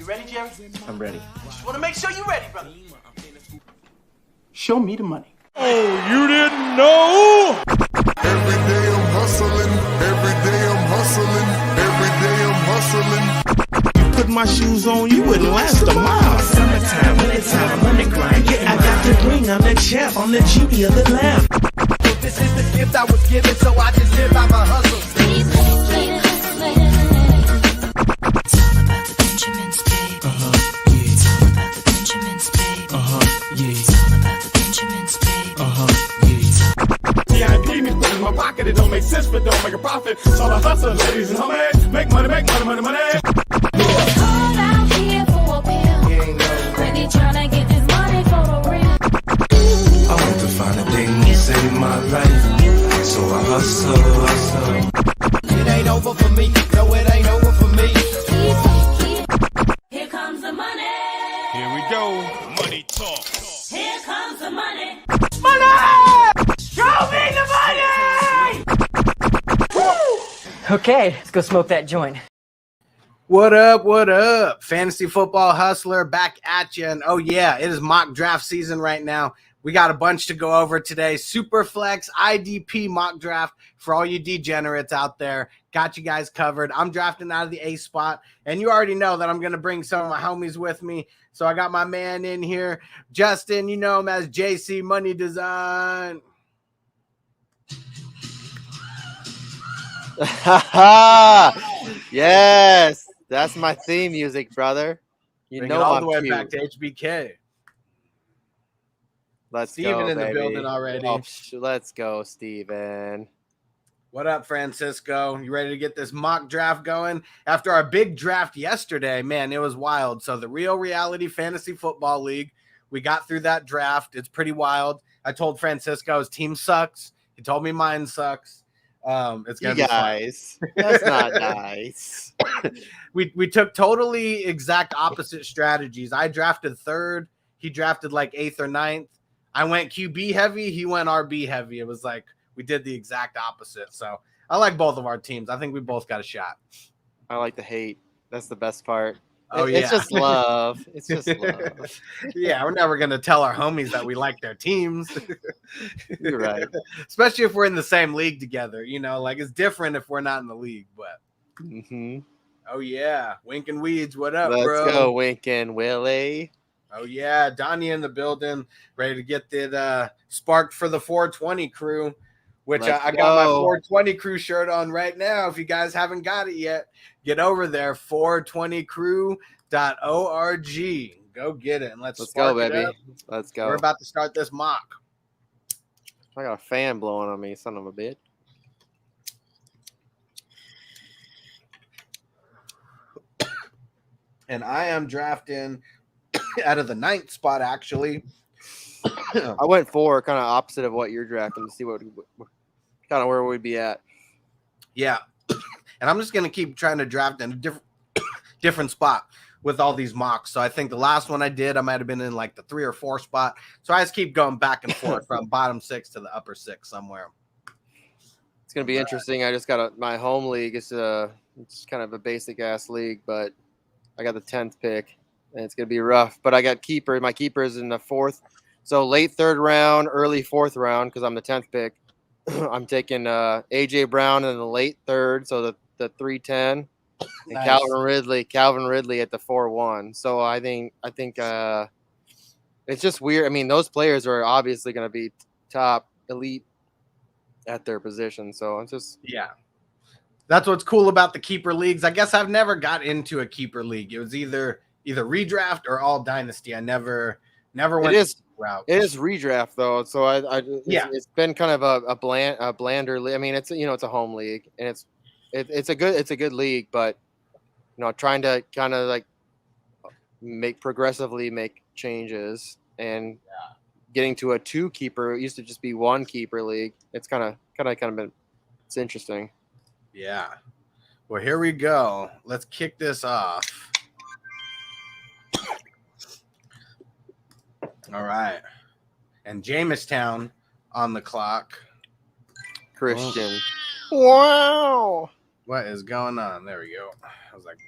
You ready, Jerry? I'm ready. Just want to make sure you're ready, brother. Show me the money. Oh, you didn't know? Every day I'm hustling. Every day I'm hustling. Every day I'm hustling. You put my shoes on, you wouldn't last a mile. Summertime, wintertime, I'm on the grind. Yeah, I got the ring, I'm the champ, I'm the genie of the lamp. This is the gift I was given, so I just live by my hustle. It's all about the Benjamins, baby. Yeah. It's all about the Benjamins, baby. Yeah. It's all about the Benjamins, baby. Yeah. IDP me put in my pocket, it don't make sense, but don't make a profit. So I hustle, ladies and homies. Make money, money. Cold out here for a pill. Really tryna get this money for the real. I want to find a thing to save my life, so I hustle. It ain't over for me. No, it ain't over for me. Here comes the money. Here we go. Money talk. Here comes the money. Show me the money! Okay, let's go smoke that joint. What up? What up? Fantasy football hustler back at you. And oh yeah, it is mock draft season right now. We got a bunch to go over today. Superflex IDP mock draft for all you degenerates out there. Got you guys covered. I'm drafting out of the A spot, and you already know that I'm going to bring some of my homies with me. So I got my man in here, Justin. You know him as JC Money Design. Yes, that's my theme music, brother. You Bring know it all I'm the way cute. back to HBK. Let's Steven go, in the baby. building already. Oh, let's go, Steven. What up, Francisco? You ready to get this mock draft going? After our big draft yesterday, man, it was wild. So the Real Reality Fantasy Football League, we got through that draft. It's pretty wild. I told Francisco his team sucks. He told me mine sucks. It's gonna You be fun. guys, that's not nice. We took totally exact opposite strategies. I drafted third. He drafted like 8th or 9th. I went QB heavy. He went RB heavy. It was like we did the exact opposite. So I like both of our teams. I think we both got a shot. I like the hate. That's the best part. Oh, It's yeah. just love. It's just love. Yeah, we're never going to tell our homies that we like their teams. You're right. Especially if we're in the same league together. You know, like it's different if we're not in the league. But oh, yeah. Wink and Weeds, what up, Let's bro? go, Wink and Willie. Oh, yeah. Donnie in the building, ready to get it sparked for the 420 crew, which I got my 420 crew shirt on right now. If you guys haven't got it yet, get over there, 420crew.org. Go get it. And let's go, it baby. up. Let's go. We're about to start this mock. I got a fan blowing on me, son of a bitch. And I am drafting out of the 9th spot, actually. I went 4, kind of opposite of what you're drafting to see what kind of where we'd be at. Yeah. And I'm just going to keep trying to draft in a different spot with all these mocks. So I think the last one I did, I might have been in like the 3 or 4 spot. So I just keep going back and forth from bottom 6 to the upper 6 somewhere. It's going to be interesting. I just got my home league. It's kind of a basic ass league, but I got the 10th pick and it's going to be rough, but I got keeper. My keeper is in the 4th. So late 3rd round, early 4th round, because I'm the 10th pick. I'm taking AJ Brown in the late 3rd, so the 310, and Nice. Calvin Ridley at the 4-1. So I think it's just weird. I mean, those players are obviously going to be top elite at their position. So it's just That's what's cool about the keeper leagues. I guess I've never got into a keeper league. It was either redraft or all dynasty. I never went this route. It is redraft though, so it's been kind of a blander league. I mean, it's a home league and it's a good league, but trying to kind of like progressively make changes and getting to a 2 keeper. It used to just be 1 keeper league. It's kind of been it's interesting. Yeah. Well, here we go. Let's kick this off. All right. And Jamestown on the clock. Christian. Wow. What is going on? There we go. I was like,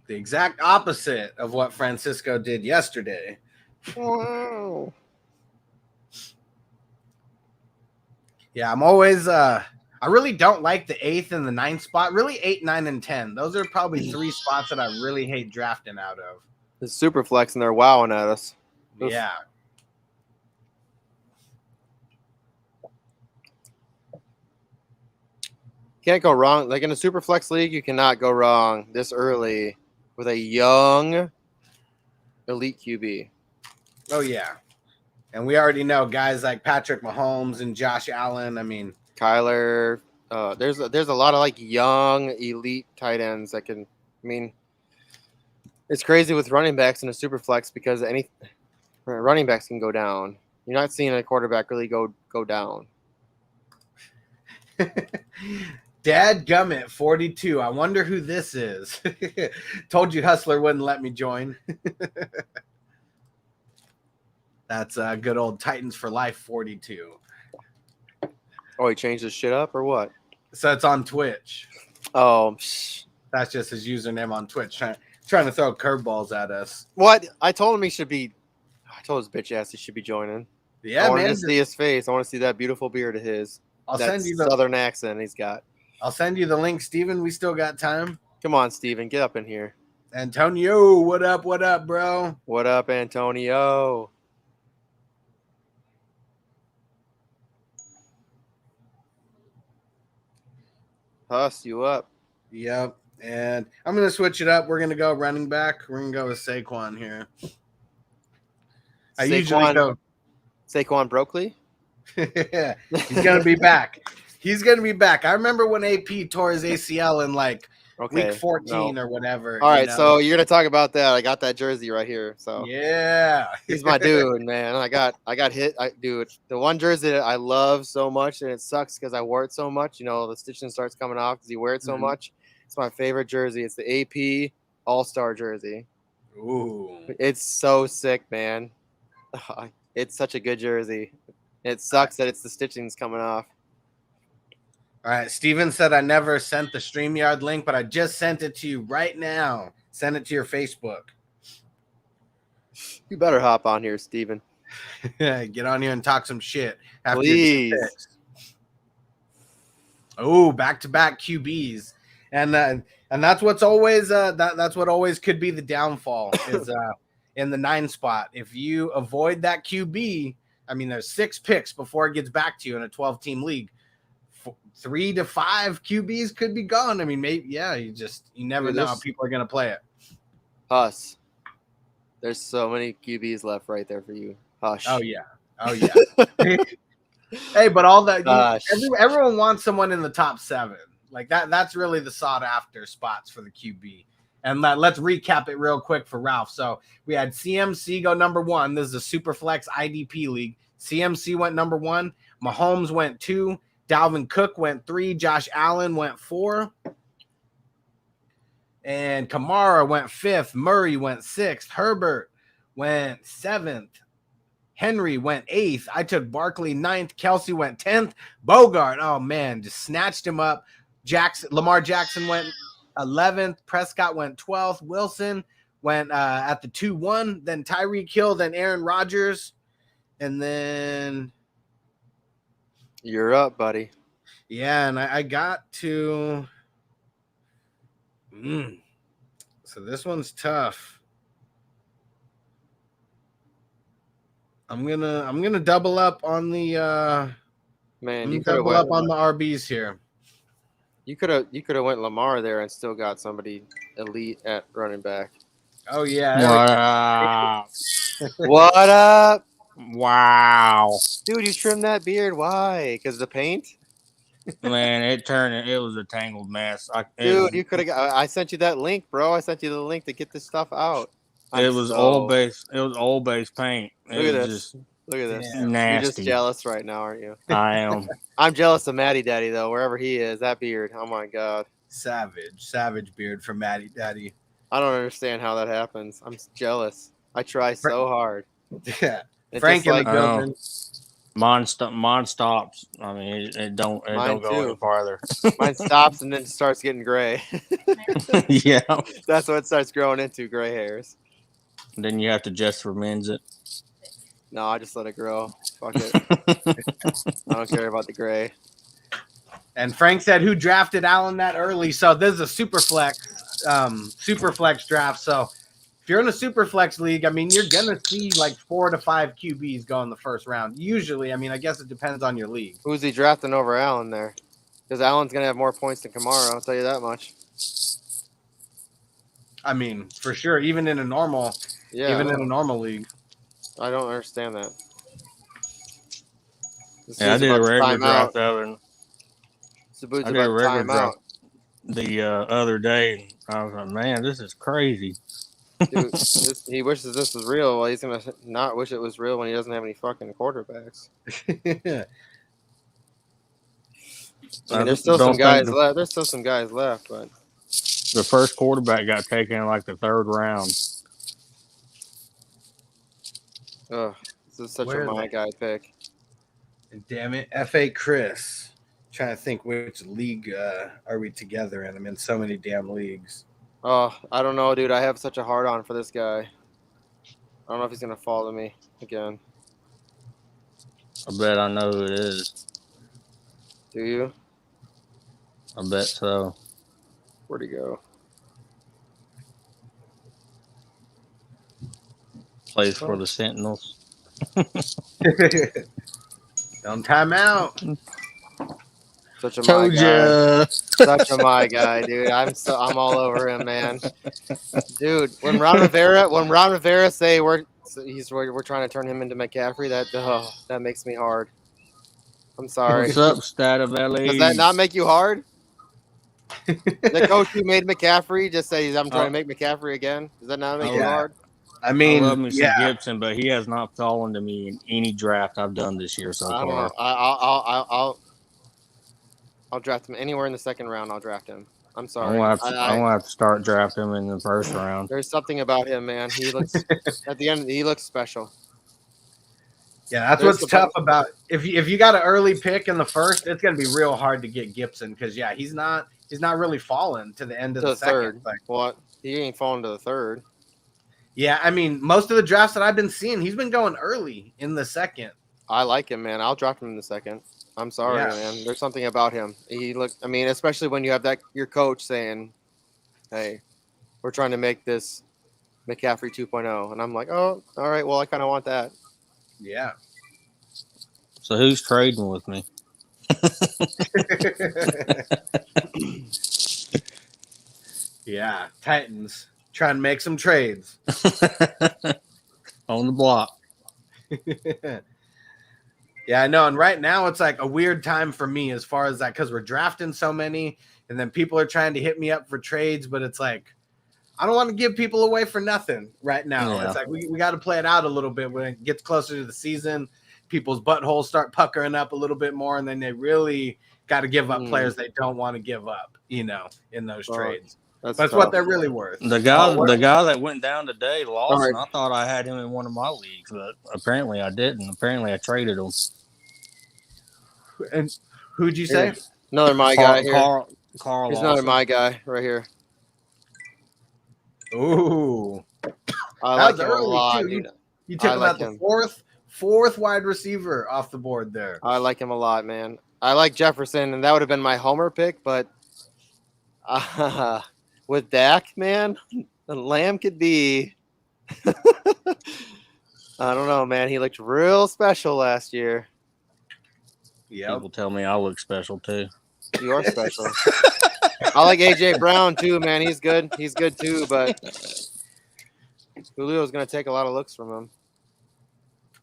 The exact opposite of what Francisco did yesterday. Wow. Yeah, I'm always I really don't like the 8th and the 9th spot. Really 8, 9, and 10. Those are probably 3 spots that I really hate drafting out of. The Superflex and they're wowing at us. Oof. Yeah. Can't go wrong. Like in a Superflex league, you cannot go wrong this early with a young elite QB. Oh yeah. And we already know guys like Patrick Mahomes and Josh Allen. I mean, Kyler. There's a lot of like young elite tight ends that can. I mean, it's crazy with running backs in a Superflex because any running backs can go down. You're not seeing a quarterback really go down. Dad Gummit 42. I wonder who this is. Told you Hustler wouldn't let me join. That's good old Titans for Life 42. Oh, he changed his shit up or what? So it's on Twitch. Oh, that's just his username on Twitch. Trying to throw curveballs at us. What? I told him he should be. I told his bitch ass he should be joining. Yeah, I want man. to see his face. I want to see that beautiful beard of his. I'll that send you the southern accent he's got. I'll send you the link, Steven. We still got time. Come on, Steven. Get up in here. Antonio, what up, bro? What up, Antonio? Huss, you up? Yep. And I'm going to switch it up. We're going to go running back. We're going to go with Saquon here. I usually go Saquon Brokley. He's going to be back. He's going to be back. I remember when AP tore his ACL in like week 14 or whatever. All right, so you're going to talk about that. I got that jersey right here. So yeah, he's my dude, man. I got hit. Dude, the one jersey that I love so much, and it sucks because I wore it so much. You know, the stitching starts coming off because you wear it so much. It's my favorite jersey. It's the AP All-Star jersey. Ooh, it's so sick, man. It's such a good jersey. It sucks that it's the stitching's coming off. All right, Steven said I never sent the StreamYard link, but I just sent it to you right now. Send it to your Facebook. You better hop on here, Steven. Get on here and talk some shit. Please. Oh, back-to-back QBs. And that's what's always that's what always could be the downfall is in the 9 spot. If you avoid that QB, I mean, there's 6 picks before it gets back to you in a 12-team league. 3 to 5 QBs could be gone. I mean, maybe you never know how people are gonna play it. Huss. There's so many QBs left right there for you. Hush. Oh yeah. Hey, but all that everyone wants someone in the top 7. Like that's really the sought after spots for the QB. And let's recap it real quick for Ralph. So we had CMC go number 1. This is a Superflex IDP league. CMC went number 1. Mahomes went 2. Dalvin Cook went 3. Josh Allen went 4. And Kamara went 5th. Murray went 6th. Herbert went 7th. Henry went 8th. I took Barkley 9th. Kelsey went 10th. Bogart, oh man, just snatched him up. Lamar Jackson went 11th. Prescott went 12th. Wilson went at the 2-1. Then Tyreek Hill. Then Aaron Rodgers. And then you're up, buddy. Yeah, and I got to so this one's tough. I'm gonna double up on the man. You double up on the RBs here. You could have went Lamar there and still got somebody elite at running back. Oh yeah. What up? Wow. Dude, you trimmed that beard. Why? Because the paint? Man, it was a tangled mess. Dude, you could have I sent you that link, bro. I sent you the link to get this stuff out. It was oil base paint. Look at this. Look at this. Nasty. You're just jealous right now, aren't you? I am. I'm jealous of Matty Daddy though, wherever he is. That beard. Oh my god. Savage beard from Matty Daddy. I don't understand how that happens. I'm jealous. I try so hard. Yeah. Frank in the building. Mine stops. I mean, it don't Mine go too. any farther. Mine stops and then starts getting gray. Yeah. That's what it starts growing into, gray hairs. Then you have to just remends it. No, I just let it grow. Fuck it. I don't care about the gray. And Frank said, "Who drafted Allen that early?" So this is a Superflex draft. So if you're in a Superflex league, I mean, you're gonna see like 4 to 5 QBs go in the first round. Usually, I mean, I guess it depends on your league. Who's he drafting over Allen there? Because Allen's gonna have more points than Kamara. I'll tell you that much. I mean, for sure, even in a normal league. I don't understand that. Yeah, I did a regular draft I did a regular draft the other day. I was like, man, this is crazy. Dude, he wishes this was real. Well, he's gonna not wish it was real when he doesn't have any fucking quarterbacks. I mean, there's still some guys left. There's still some guys left, but the first quarterback got taken in like the 3rd round. Ugh, this is such a my guy pick. Damn it, F.A. Chris. Trying to think which league are we together in. I'm in so many damn leagues. Oh, I don't know, dude. I have such a hard on for this guy. I don't know if he's gonna follow me again. I bet I know who it is. Do you? I bet so. Where'd he go? Plays for the Sentinels. Don't time out. Such a my guy. Such a my guy, dude. I'm all over him, man. Dude, when Ron Rivera say we're trying to turn him into McCaffrey, that makes me hard. I'm sorry. What's up, Stat of LA? Does that not make you hard? The coach who made McCaffrey just says I'm trying to make McCaffrey again. Does that not make you hard? I mean, I love me some Gibson, but he has not fallen to me in any draft I've done this year so far. I'll draft him anywhere in the 2nd round. I'll draft him. I'm sorry. I won't have to start drafting him in the 1st round. There's something about him, man. He looks at the end. He looks special. Yeah, that's what's tough about if you got an early pick in the 1st, it's gonna be real hard to get Gibson because he's not really falling to the end of the 2nd. Like, what? He ain't falling to the 3rd. Yeah, I mean, most of the drafts that I've been seeing, he's been going early in the 2nd. I like him, man. I'll draft him in the 2nd. I'm sorry, man. There's something about him. I mean, especially when you have your coach saying, "Hey, we're trying to make this McCaffrey 2.0," and I'm like, "Oh, all right. Well, I kind of want that." Yeah. So who's trading with me? Yeah, Titans trying to make some trades on the block. Yeah, I know. And right now it's like a weird time for me as far as that because we're drafting so many and then people are trying to hit me up for trades, but it's like I don't want to give people away for nothing right now. Yeah. It's like we got to play it out a little bit when it gets closer to the season. People's buttholes start puckering up a little bit more, and then they really got to give up players they don't want to give up, in those trades. That's what they're really worth. The guy that went down today, Lawson, I thought I had him in one of my leagues, but apparently I didn't. Apparently I traded him. And who'd you say? Another my guy here. Carl Here's Lawson. another my guy right here. Ooh. I like him a lot, dude. You took him at the fourth wide receiver off the board there. I like him a lot, man. I like Jefferson, and that would have been my homer pick, but with Dak, man, the Lamb could be. I don't know, man. He looked real special last year. Yeah, people tell me I look special too. You are special. I like AJ Brown too, man. He's good. He's good too, but Julio's going to take a lot of looks from him.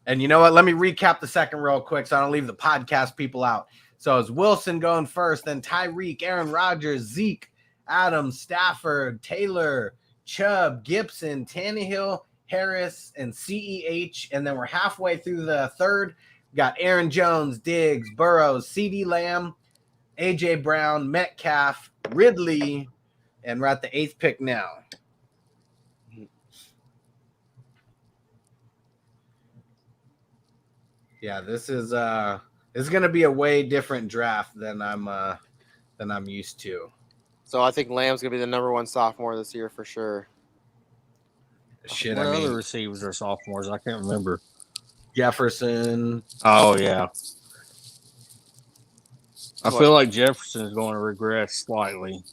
And you know what? Let me recap the second real quick so I don't leave the podcast people out. So it's Wilson going first, then Tyreek, Aaron Rodgers, Zeke, Adams, Stafford, Taylor, Chubb, Gibson, Tannehill, Harris, and CEH. And then we're halfway through the third. We got Aaron Jones, Diggs, Burrows, CeeDee Lamb, AJ Brown, Metcalf, Ridley, and we're at the 8th pick now. Yeah, this is going to be a way different draft than I'm used to. So I think Lamb's gonna be the #1 sophomore this year for sure. Shit, What other receivers are sophomores? I can't remember. Jefferson. Oh yeah. I feel like Jefferson is going to regress slightly.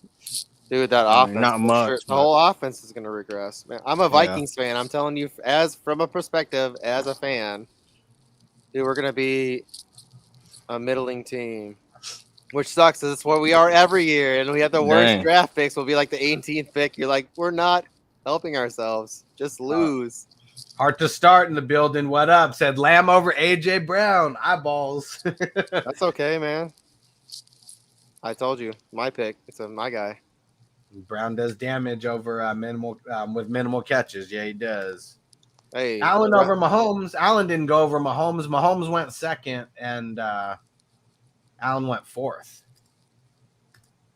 Dude, that offense, not much. Sure. The whole offense is going to regress. Man, I'm a Vikings fan. I'm telling you, from a perspective as a fan, dude, we're going to be a middling team, which sucks. That's what we are every year, and we have the worst draft picks. We'll be like the 18th pick. You're like, we're not helping ourselves. Just lose. Hard to start in the building. What up? Said Lamb over AJ Brown. Eyeballs. That's okay, man. I told you, my pick. It's my guy. Brown does damage over with minimal catches. Yeah, he does. Hey, Allen over Mahomes. Allen didn't go over Mahomes. Mahomes went second, and Allen went fourth.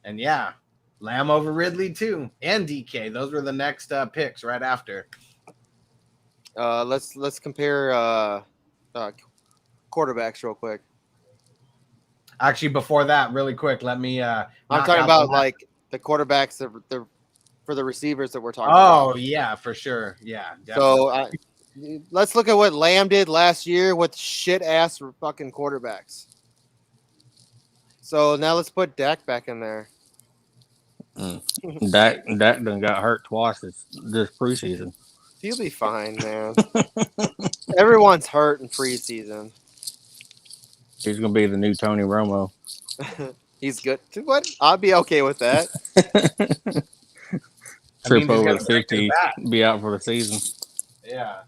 And yeah, Lamb over Ridley too, and DK. Those were the next picks right after. Let's compare quarterbacks real quick. Actually, before that, really quick, let me. I'm talking about like the quarterbacks for the receivers that we're talking about. Oh yeah, for sure. Yeah. Definitely. So let's look at what Lamb did last year with shit ass fucking quarterbacks. So now let's put Dak back in there. Dak done got hurt twice this preseason. He'll be fine, man. Everyone's hurt in preseason. He's gonna be the new Tony Romo. He's good. What? I'll be okay with that. Trip over 50, be out for the season. Yeah.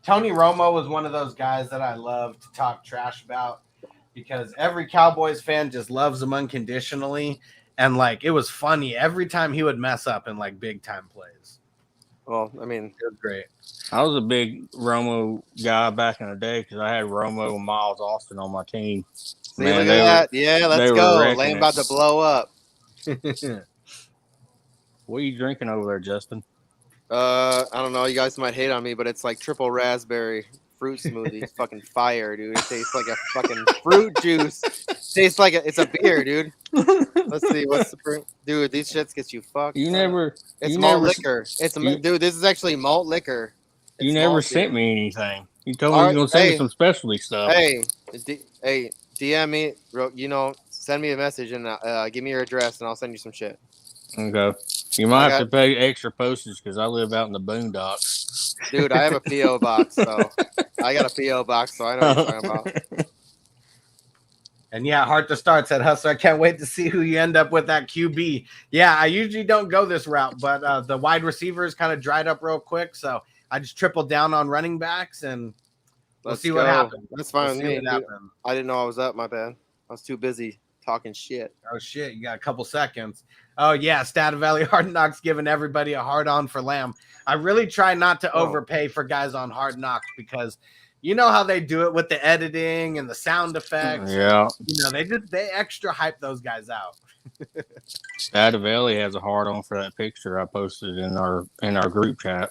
Tony Romo was one of those guys that I love to talk trash about because every Cowboys fan just loves him unconditionally. And like, it was funny every time he would mess up in like big time plays. Well, I mean, it was great. I was a big Romo guy back in the day because I had Romo and Miles Austin on my team. See, man, look at that. Yeah, let's go. Lane about to blow up. What are you drinking over there, Justin? I don't know. You guys might hate on me, but it's like triple raspberry fruit smoothie. It's fucking fire, dude. It tastes like a fucking fruit juice. Tastes like it's a beer, dude. Let's see what's the dude. These shits get you fucked. It's malt liquor. Dude. This is actually malt liquor. You never sent me anything. You told me you were gonna send me some specialty stuff. Hey, DM me. Send me a message and give me your address, and I'll send you some shit. Okay. You might have to pay extra postage because I live out in the boondocks. Dude, I have a P.O. box, so I got a P.O. box, so I know what you're talking about. And yeah, hard to start, said Hustler. I can't wait to see who you end up with at QB. Yeah, I usually don't go this route, but the wide receivers kind of dried up real quick, so I just tripled down on running backs, and we'll see what happens. That's fine with me. I didn't know I was up. My bad. I was too busy talking shit. Oh, shit. You got a couple seconds. Oh, yeah. Stat Valley Hard Knocks giving everybody a hard on for Lamb. I really try not to overpay for guys on Hard Knocks because you know how they do it with the editing and the sound effects. Yeah. They extra hype those guys out. Stat Valley has a hard on for that picture I posted in our group chat.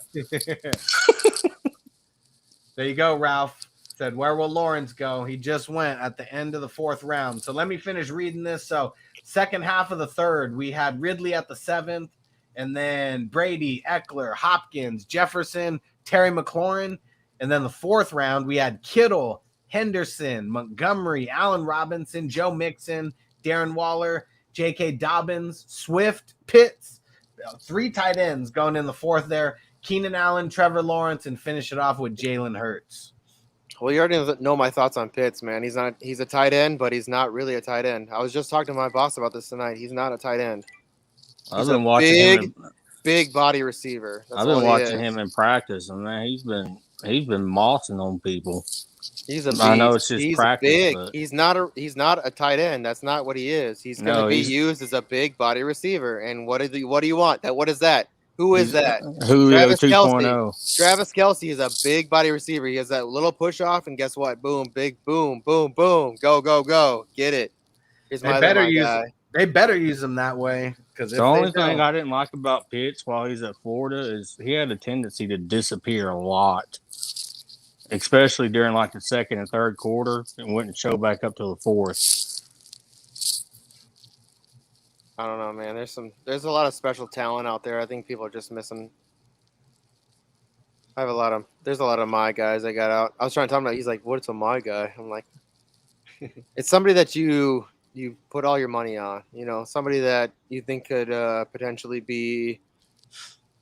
There you go, Ralph. Said, where will Lawrence go? He just went at the end of the 4th round. So let me finish reading this. So second half of the 3rd, we had Ridley at the 7th, and then Brady, Eckler, Hopkins, Jefferson, Terry McLaurin. And then the 4th round, we had Kittle, Henderson, Montgomery, Allen Robinson, Joe Mixon, Darren Waller, J.K. Dobbins, Swift, Pitts. 3 tight ends going in the 4th there. Keenan Allen, Trevor Lawrence, and finish it off with Jalen Hurts. Well, you already know my thoughts on Pitts, man. He's a tight end, but he's not really a tight end. I was just talking to my boss about this tonight. He's not a tight end. I've been watching big body receiver. I've been watching him in practice, and man, he's been mossing on people. He's a beast. I know it's just practice. Big. But he's not a tight end. That's not what he is. He's going to be used as a big body receiver. And what do you want? What is that? Who is that? Julio 2.0. Travis Kelsey is a big body receiver. He has that little push off, and guess what? Boom, big boom, boom, boom. Go, go, go. Get it. Here's my guy. They better use him that way. Because the only thing I didn't like about Pitts while he's at Florida is he had a tendency to disappear a lot. especially during like the second and third quarter, and wouldn't show back up till the fourth. I don't know, man. There's a lot of special talent out there. I think people are just missing. There's a lot of my guys I got out. I was trying to talk about. He's like, "What's a my guy?" I'm like, it's somebody that you put all your money on. You know, somebody that you think could potentially be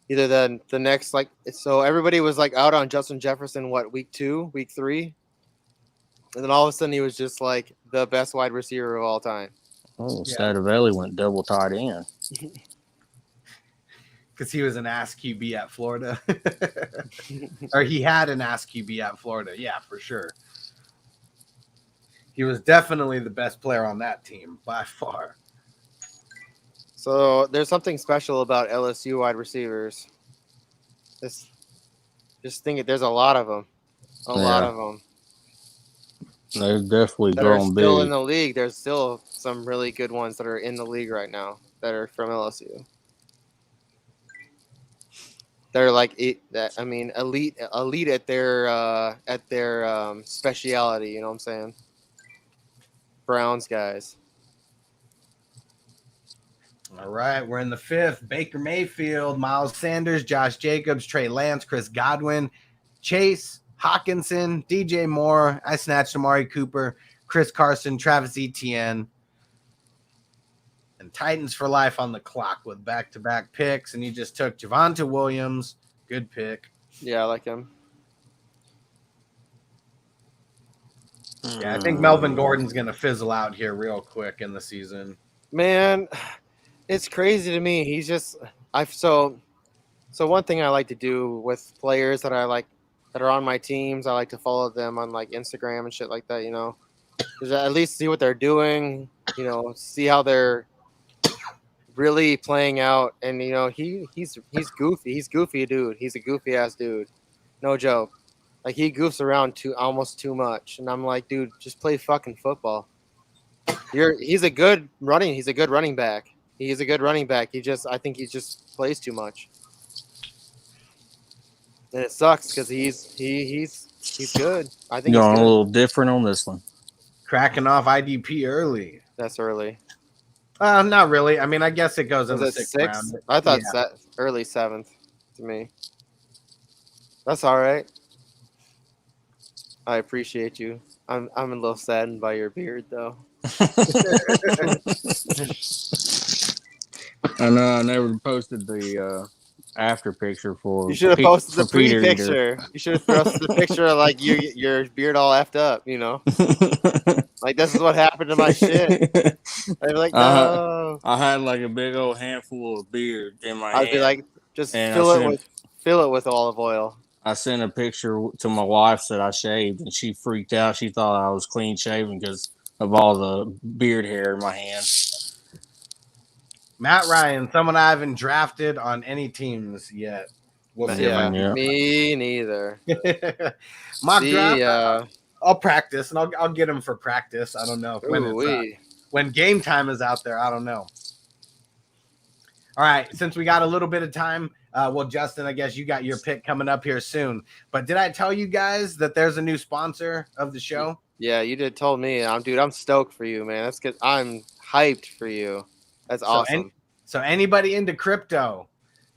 either the next like. So everybody was like out on Justin Jefferson. What, week 2, week 3, and then all of a sudden he was just like the best wide receiver of all time. Oh, Stadavelli went double tight end. Because he was an ass QB at Florida. Or he had an ass QB at Florida. Yeah, for sure. He was definitely the best player on that team by far. So there's something special about LSU wide receivers. Just think there's a lot of them. A lot of them. They're definitely that are growing still big. In the league. There's still some really good ones that are in the league right now that are from LSU. They're like elite at their speciality. You know what I'm saying? Browns guys. All right, we're in the 5th. Baker Mayfield, Miles Sanders, Josh Jacobs, Trey Lance, Chris Godwin, Chase, Hawkinson, DJ Moore. I snatched Amari Cooper, Chris Carson, Travis Etienne, and Titans for life on the clock with back-to-back picks. And you just took Javonte Williams. Good pick. Yeah, I like him. Yeah, I think Melvin Gordon's going to fizzle out here real quick in the season. Man, it's crazy to me. He's just so one thing I like to do with players that I like that are on my teams, I like to follow them on like Instagram and shit like that, you know. Just at least see what they're doing, you know, see how they're really playing out. And you know, he's goofy. He's goofy dude. He's a goofy ass dude. No joke. Like he goofs around almost too much. And I'm like, dude, just play fucking football. He's a good running back. He's a good running back. I think he just plays too much. And it sucks because he's good. I think Going he's a little different on this one. Cracking off IDP early. That's early. Not really. I mean, I guess it goes in the 6th round. I thought early 7th to me. That's all right. I appreciate you. I'm a little saddened by your beard though. I know I never posted the after picture for. You should have posted the pre-picture. You should have posted the picture of like your beard all effed up. You know, like this is what happened to my shit. I'd be like, no. I had like a big old handful of beard in my. I'd be like, just fill it with olive oil. I sent a picture to my wife that I shaved, and she freaked out. She thought I was clean shaven because of all the beard hair in my hands. Matt Ryan, someone I haven't drafted on any teams yet. We'll see. Yeah, me neither. Mock draft. I'll practice, and I'll get him for practice. I don't know when game time is out there. I don't know. All right, since we got a little bit of time, well, Justin, I guess you got your pick coming up here soon. But did I tell you guys that there's a new sponsor of the show? Yeah, you did. Told me. I'm stoked for you, man. That's good. I'm hyped for you. That's awesome. So anybody into crypto,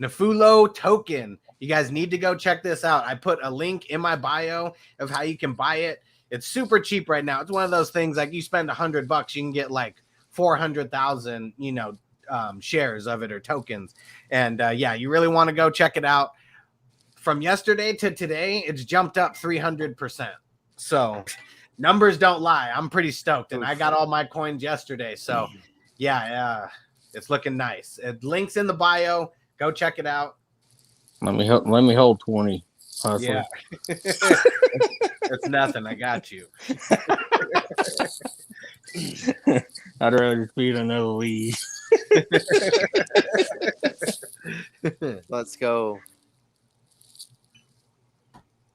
Nafuloo Token, you guys need to go check this out. I put a link in my bio of how you can buy it. It's super cheap right now. It's one of those things like you spend $100, you can get like 400,000, shares of it or tokens. And you really want to go check it out. From yesterday to today, it's jumped up 300%. So numbers don't lie. I'm pretty stoked, and I got all my coins yesterday. So it's looking nice. It links in the bio. Go check it out. Let me hold 20. Yeah, it's nothing. I got you. I'd rather feed another lead. Let's go.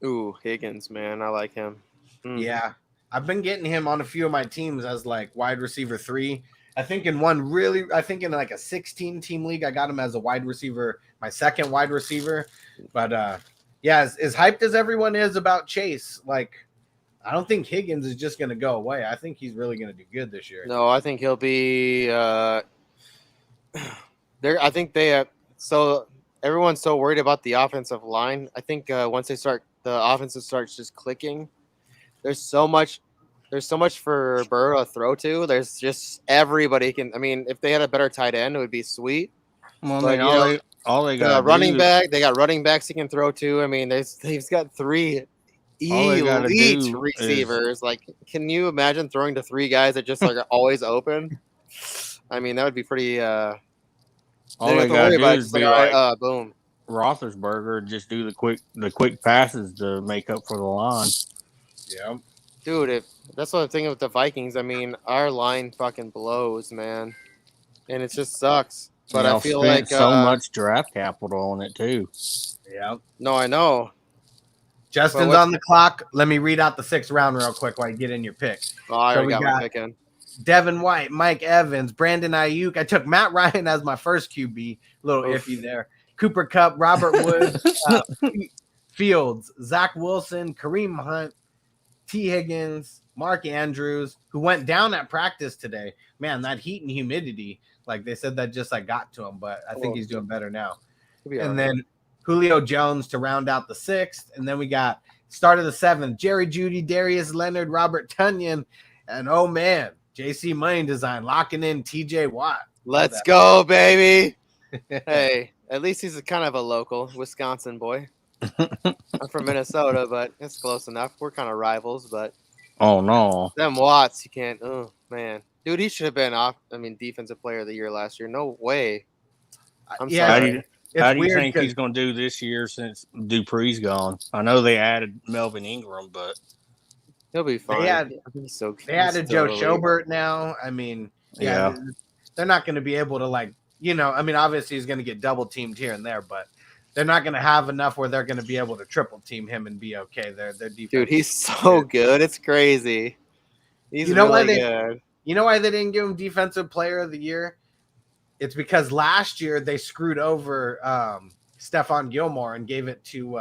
Ooh, Higgins, man. I like him. Yeah. I've been getting him on a few of my teams as like wide receiver 3. I think in like a 16 team league, I got him as a wide receiver, my second wide receiver. But yeah, as hyped as everyone is about Chase, like I don't think Higgins is just going to go away. I think he's really going to do good this year. No, I think he'll be. There, I think they. So everyone's so worried about the offensive line. I think once they start, the offensive starts just clicking. There's so much for Burrow to throw to. There's just everybody can. I mean, if they had a better tight end, it would be sweet. Well, But, I mean, all they got running back. They got running backs he can throw to. I mean, they've got 3 elite receivers. Like, can you imagine throwing to 3 guys that just are always open? I mean, that would be pretty. All they got to do is be boom. Roethlisberger, just do the quick passes to make up for the line. Yeah. Dude, that's what I'm thinking with the Vikings. I mean, our line fucking blows, man, and it just sucks. But I feel like so much draft capital on it too. Yeah. No, I know. Justin's on the clock. Let me read out the 6th round real quick while you get in your pick. Oh, I already got my pick in. Devin White, Mike Evans, Brandon Ayuk. I took Matt Ryan as my first QB. A little iffy there. Cooper Kupp, Robert Woods, Fields, Zach Wilson, Kareem Hunt, T. Higgins, Mark Andrews, who went down at practice today. Man, that heat and humidity, like they said, that just got to him. But I think he's doing better now. And then Julio Jones to round out the 6th. And then we got start of the 7th, Jerry Jeudy, Darius Leonard, Robert Tonyan, and oh man, JC Money Design locking in TJ Watt. Let's go, baby. Hey, at least he's kind of a local Wisconsin boy. I'm from Minnesota, but it's close enough. We're kind of rivals, but oh no, them Watts, you can't. Oh man, dude, he should have been defensive player of the year last year. No way. I'm sorry. How do you think he's going to do this year since Dupree's gone? I know they added Melvin Ingram, but he'll be fine. They added Joe Schobert now. I mean, yeah, they're not going to be able to I mean, obviously he's going to get double teamed here and there, but they're not going to have enough where they're going to be able to triple team him and be okay. Their defense. Dude, he's so good. It's crazy. He's really good. You know why they didn't give him Defensive Player of the Year? It's because last year they screwed over Stephon Gilmore and gave it to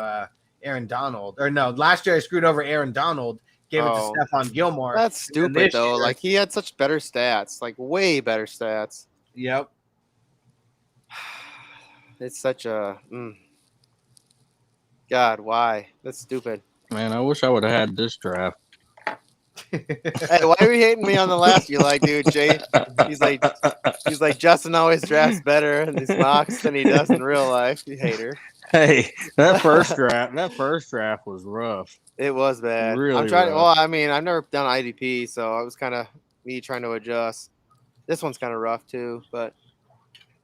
Aaron Donald. Or no, last year I screwed over Aaron Donald, gave it to Stephon Gilmore. That's stupid though. Like he had such better stats, like way better stats. Yep. It's such a God, why? That's stupid. Man, I wish I would have had this draft. Hey, why are you hating me on the last? You're like, dude, Jay. He's like, Justin always drafts better in these mocks than he does in real life. You hater. Hey, that first draft was rough. It was bad. Really I'm trying. rough. Well, I mean, I've never done IDP, so it was kind of me trying to adjust. This one's kind of rough too, but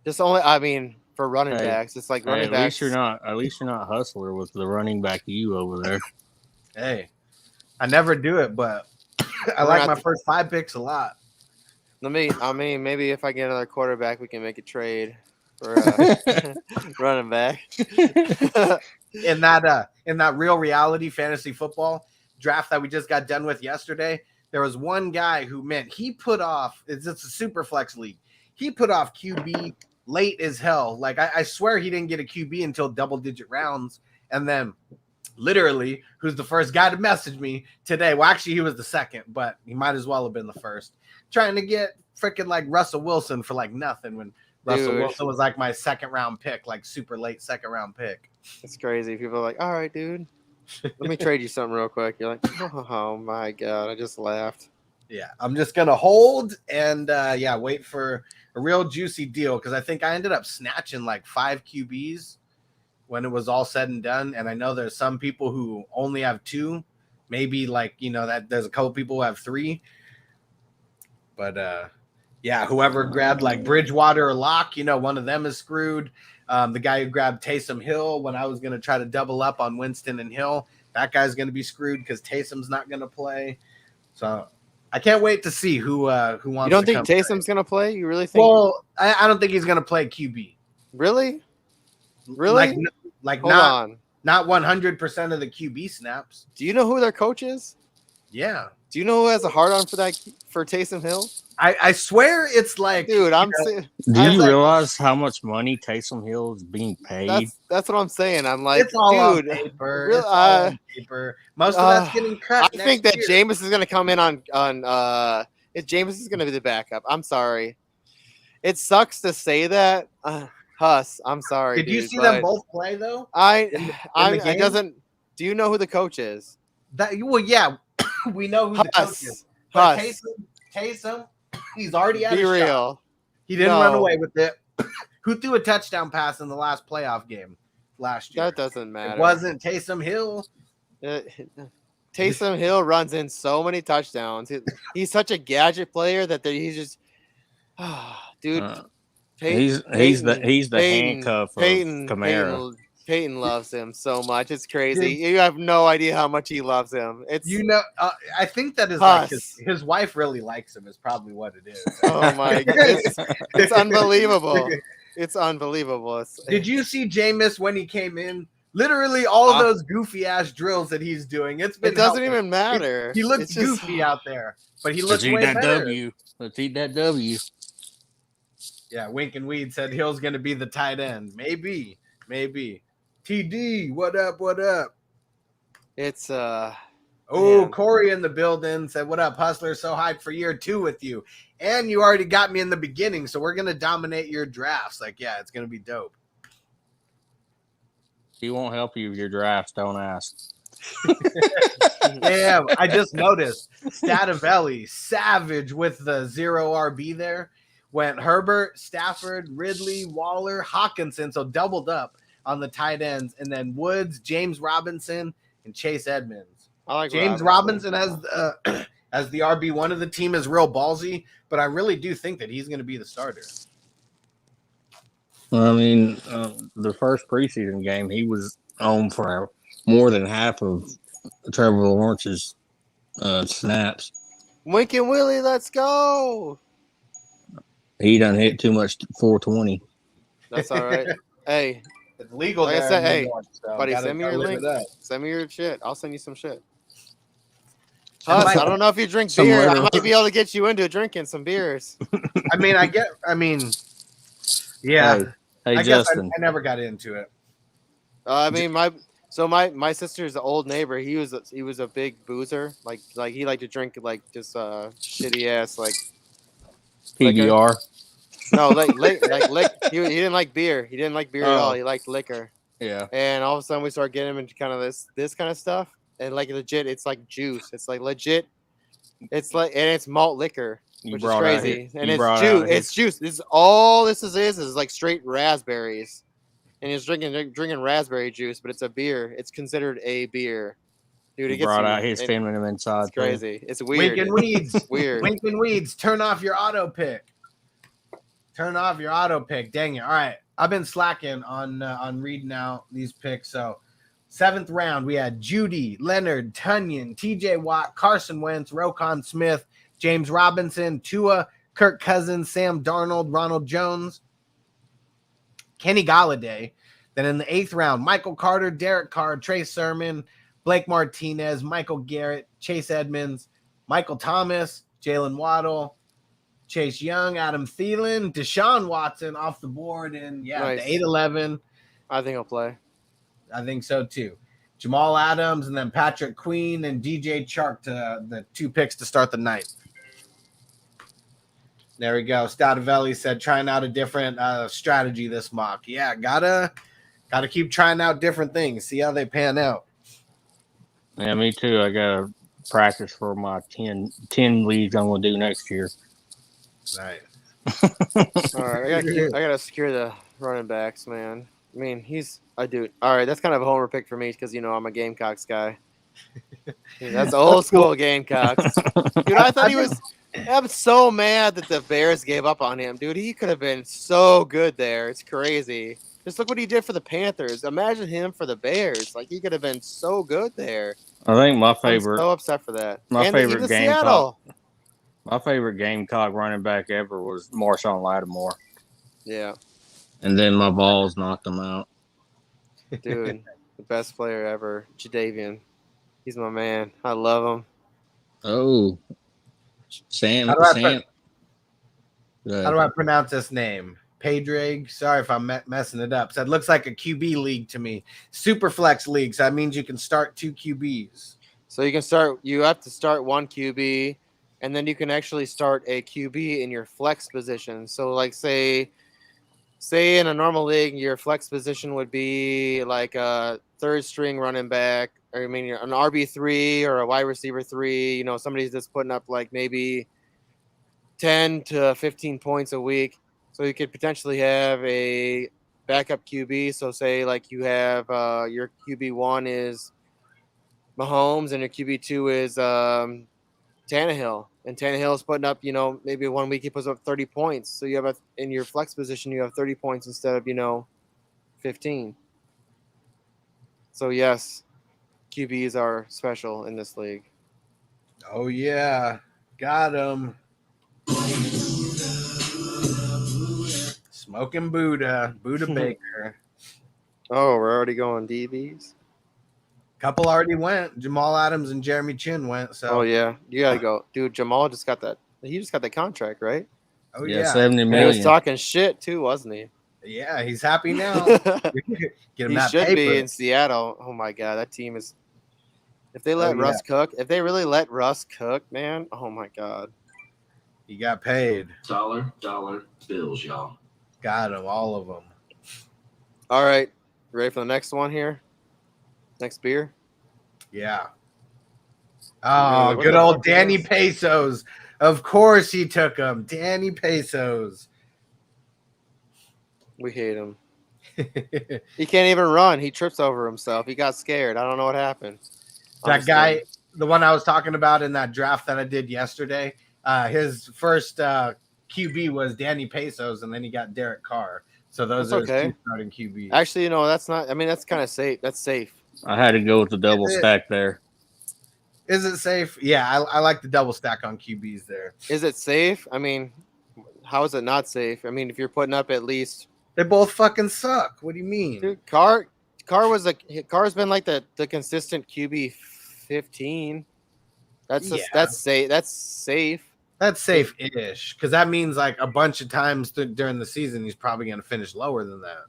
just only. I mean, for running backs, it's like running backs. At least you're not hustler with the running back you over there. Hey, I never do it, but I like my first 5 picks a lot. I mean, maybe if I get another quarterback, we can make a trade for running back. in that real reality fantasy football draft that we just got done with yesterday, there was one guy who he put off. It's a super flex league. He put off QB late as hell. Like I swear he didn't get a QB until double-digit rounds, and then. Literally, who's the first guy to message me today? Well, actually, he was the second, but he might as well have been the first. Trying to get freaking like Russell Wilson for like nothing when Russell Wilson was like my 2nd round pick, like super late 2nd round pick. It's crazy. People are like, all right, dude, let me trade you something real quick. You're like, oh my God, I just laughed. Yeah, I'm just going to hold and wait for a real juicy deal because I think I ended up snatching like 5 QBs when it was all said and done. And I know there's some people who only have 2, maybe that there's a couple people who have 3, but whoever grabbed like Bridgewater or Locke, one of them is screwed. The guy who grabbed Taysom Hill when I was going to try to double up on Winston and Hill, that guy's going to be screwed because Taysom's not going to play. So I can't wait to see who wants to. You don't think Taysom's going to play? You really think? Well, I don't think he's going to play QB. Really? Really? Like not 100% of the QB snaps. Do you know who their coach is? Yeah. Do you know who has a hard on for Taysom Hill? I swear it's like, Dude, do you realize how much money Taysom Hill is being paid? That's what I'm saying. I'm like, it's all dude, on paper. Real, it's all on paper. Most of that's getting cut. I think that year. Jameis is going to come in on if Jameis is going to be the backup. I'm sorry. It sucks to say that. Huss, I'm sorry. Did you dude, see them both play though? It doesn't. Do you know who the coach is? Yeah, we know who the coach is. But Taysom, he's already had a shot. He didn't run away with it. Who threw a touchdown pass in the last playoff game last year? That doesn't matter. It wasn't Taysom Hill. Taysom Hill runs in so many touchdowns. He's such a gadget player that he's just, dude. He's the handcuff of Kamara. Peyton loves him so much. It's crazy. Dude, you have no idea how much he loves him. It's I think that is like his wife really likes him. Is probably what it is. Oh my god, it's unbelievable. It's unbelievable. Did you see Jameis when he came in? Literally all of those goofy ass drills that he's doing. It doesn't even matter. He looks goofy out there, but he looks way better. Let's eat that W. Yeah, Wink and Weed said Hill's going to be the tight end. Maybe. TD, what up? It's Corey in the building said, what up, Hustler? So hyped for year 2 with you. And you already got me in the beginning, so we're going to dominate your drafts. Like, yeah, it's going to be dope. He won't help you with your drafts, don't ask. Yeah, I just noticed Stativelli, savage with the 0 RB there. Went Herbert, Stafford, Ridley, Waller, Hawkinson, so doubled up on the tight ends, and then Woods, James Robinson, and Chase Edmonds. I like James Robinson as the RB1 of the team is real ballsy, but I really do think that he's going to be the starter. Well, I mean, the first preseason game, he was on for more than half of Trevor Lawrence's snaps. Wink and Willie, let's go. He done hit too much 420. That's all right. Hey, it's legal. Like I said, hey, so buddy, send me your link. Send me your shit. I'll send you some shit. Huss, I don't know if you drink beer. I might be able to get you into drinking some beers. Yeah. Hey, I Justin. Guess I never got into it. My sister's old neighbor. He was a big boozer. Like he liked to drink like just shitty ass like PBR. No, like he didn't like beer. He didn't like beer at all. He liked liquor. Yeah. And all of a sudden we started getting him into kind of this kind of stuff. And like legit, it's like juice. It's like legit. It's like and it's malt liquor, which is crazy. And it's juice. It's juice. This is all this is like straight raspberries. And he's drinking raspberry juice, but it's a beer. It's considered a beer. Dude, he brought out his feminine inside. It's crazy. It's weird. Wink and Weeds. Weird. Wink and Weeds. Turn off your auto pick. Dang it. All right. I've been slacking on reading out these picks. So 7th round, we had Judy, Leonard, Tunyon, TJ Watt, Carson Wentz, Roquan Smith, James Robinson, Tua, Kirk Cousins, Sam Darnold, Ronald Jones, Kenny Galladay. Then in the 8th round, Michael Carter, Derek Carr, Trey Sermon, Blake Martinez, Michael Garrett, Chase Edmonds, Michael Thomas, Jalen Waddle, Chase Young, Adam Thielen, Deshaun Watson off the board. And nice. The 8-11. I think he'll play. I think so too. Jamal Adams and then Patrick Queen and DJ Chark to the 2 picks to start the night. There we go. Stativelli said trying out a different strategy this mock. Yeah, gotta keep trying out different things. See how they pan out. Yeah, me too. I gotta practice for my 10 leagues I'm gonna do next year. Right. All right. I gotta secure the running backs, man. I mean, he's a dude. All right, that's kind of a homer pick for me because I'm a Gamecocks guy. That's old school Gamecocks. Dude, I thought he was. I'm so mad that the Bears gave up on him, dude. He could have been so good there. It's crazy. Just look what he did for the Panthers. Imagine him for the Bears. Like he could have been so good there. I think my favorite. I'm so upset for that. My favorite Gamecock. My favorite Gamecock running back ever was Marshawn Lattimore. Yeah. And then my balls knocked him out. Dude, the best player ever, Jadeveon. He's my man. I love him. Oh, Sam. How do I Sam. How do I pronounce this name? Padraig. Sorry if I'm messing it up. So it looks like a QB league to me. Superflex league. So that means you can start 2 QBs. So you can start. You have to start 1 QB, and then you can actually start a QB in your flex position. So, like, say in a normal league, your flex position would be like a 3rd string running back, or I mean, an RB3 or a wide receiver 3. You know, somebody's just putting up like maybe 10 to 15 points a week. So you could potentially have a backup QB. So say like you have your QB1 is Mahomes and your QB2 is Tannehill. And Tannehill is putting up, you know, maybe 1 week he puts up 30 points. So you have in your flex position, you have 30 points instead of, you know, 15. So yes, QBs are special in this league. Oh yeah, got him. Smoking Buddha Baker. Oh, we're already going DBs. Couple already went. Jamal Adams and Jeremy Chin went. So oh yeah, you gotta go, dude. Jamal just got that. He just got the contract, right? Oh yeah, 70 million. He was talking shit too, wasn't he? Yeah, he's happy now. Get him He that should paper. be in Seattle. Oh my god, that team is. If they let Russ cook, if they really let Russ cook, man, oh my god. He got paid. Dollar bills, y'all. Got him, all of them. All right, ready for the next one here? Next beer. Yeah. Oh, What good the old fuck Danny is this? Pesos. Of course he took him. Danny Pesos. We hate him. He can't even run. He trips over himself. He got scared. I don't know what happened. That guy, the one I was talking about in that draft that I did yesterday, his first QB was Danny Pesos, and then he got Derek Carr. So those That's are okay. his 2 starting QBs. Actually, you know, that's not. I mean, that's kind of safe. That's safe. I had to go with the double stack there. Is it safe? Yeah, I like the double stack on QBs there. Is it safe? I mean, how is it not safe? I mean, if you're putting up at least. They both fucking suck. What do you mean? Dude, Carr's been like the consistent QB 15. That's safe. That's safe. That's safe-ish, because that means like a bunch of times during the season he's probably going to finish lower than that.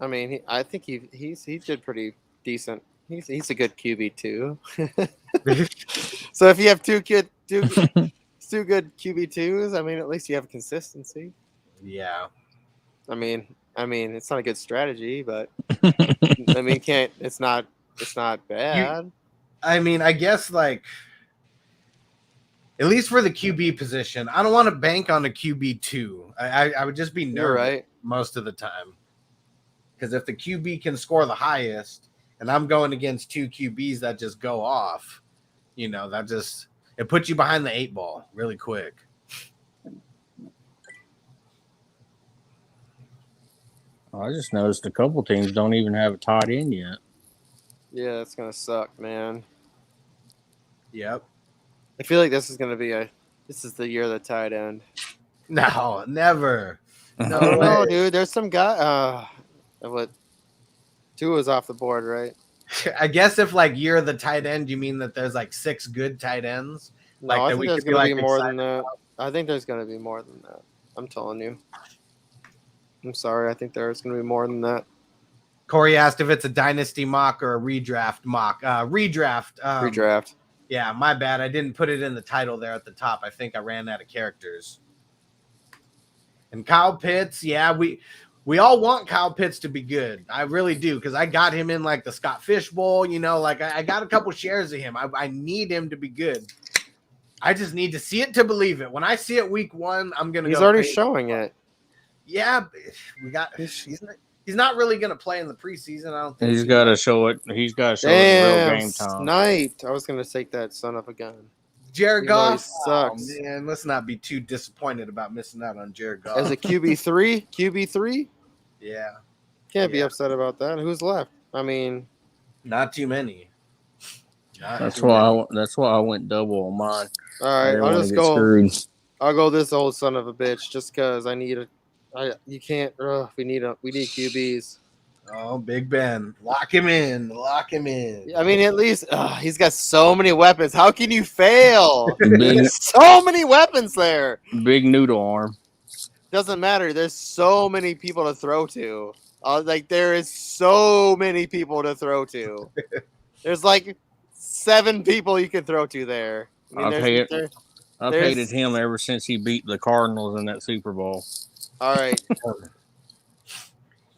I mean, I think he did pretty decent. He's a good QB too. So if you have two good QB2s, I mean, at least you have consistency. Yeah. I mean, it's not a good strategy, but I mean, it's not bad. I mean, I guess like at least for the QB position, I don't want to bank on a QB2. I would just be nervous most of the time. Because if the QB can score the highest and I'm going against 2 QBs that just go off, you know, it puts you behind the 8 ball really quick. I just noticed a couple teams don't even have a tight end yet. Yeah, it's gonna suck, man. Yep. I feel like this is the year of the tight end. No, never. No, dude. There's some guy. What? 2 is off the board, right? I guess if like year of the tight end, you mean that there's like 6 good tight ends? No, like I that think there's gonna be more than that. I think there's gonna be more than that. I'm telling you. I'm sorry. I think there's gonna be more than that. Corey asked if it's a dynasty mock or a redraft mock. Redraft. Redraft. Yeah, my bad. I didn't put it in the title there at the top. I think I ran out of characters. And Kyle Pitts, yeah, we all want Kyle Pitts to be good. I really do, because I got him in like the Scott Fish Bowl. You know, like I got a couple shares of him. I need him to be good. I just need to see it to believe it. When I see it week 1, I'm gonna. He's already showing it. Yeah, we got. He's not really going to play in the preseason. I don't think he's got to show it. He's got to show it in real game time. Snipe. I was going to take that son of a gun. Jared Goff sucks. Oh, man, let's not be too disappointed about missing out on Jared Goff. As a QB3? Yeah. Can't be upset about that. Who's left? I mean, not too many. That's why I went double on mine. All right, I'll just go. Screwed. I'll go this old son of a bitch just because I need a. We need QBs. Oh, Big Ben. Lock him in. Lock him in. I mean, at least he's got so many weapons. How can you fail? Big, There's so many weapons there. big noodle arm. Doesn't matter. There's so many people to throw to. Like, there is so many people to throw to. There's like 7 people you can throw to there. I mean, I've hated him ever since he beat the Cardinals in that Super Bowl. All right.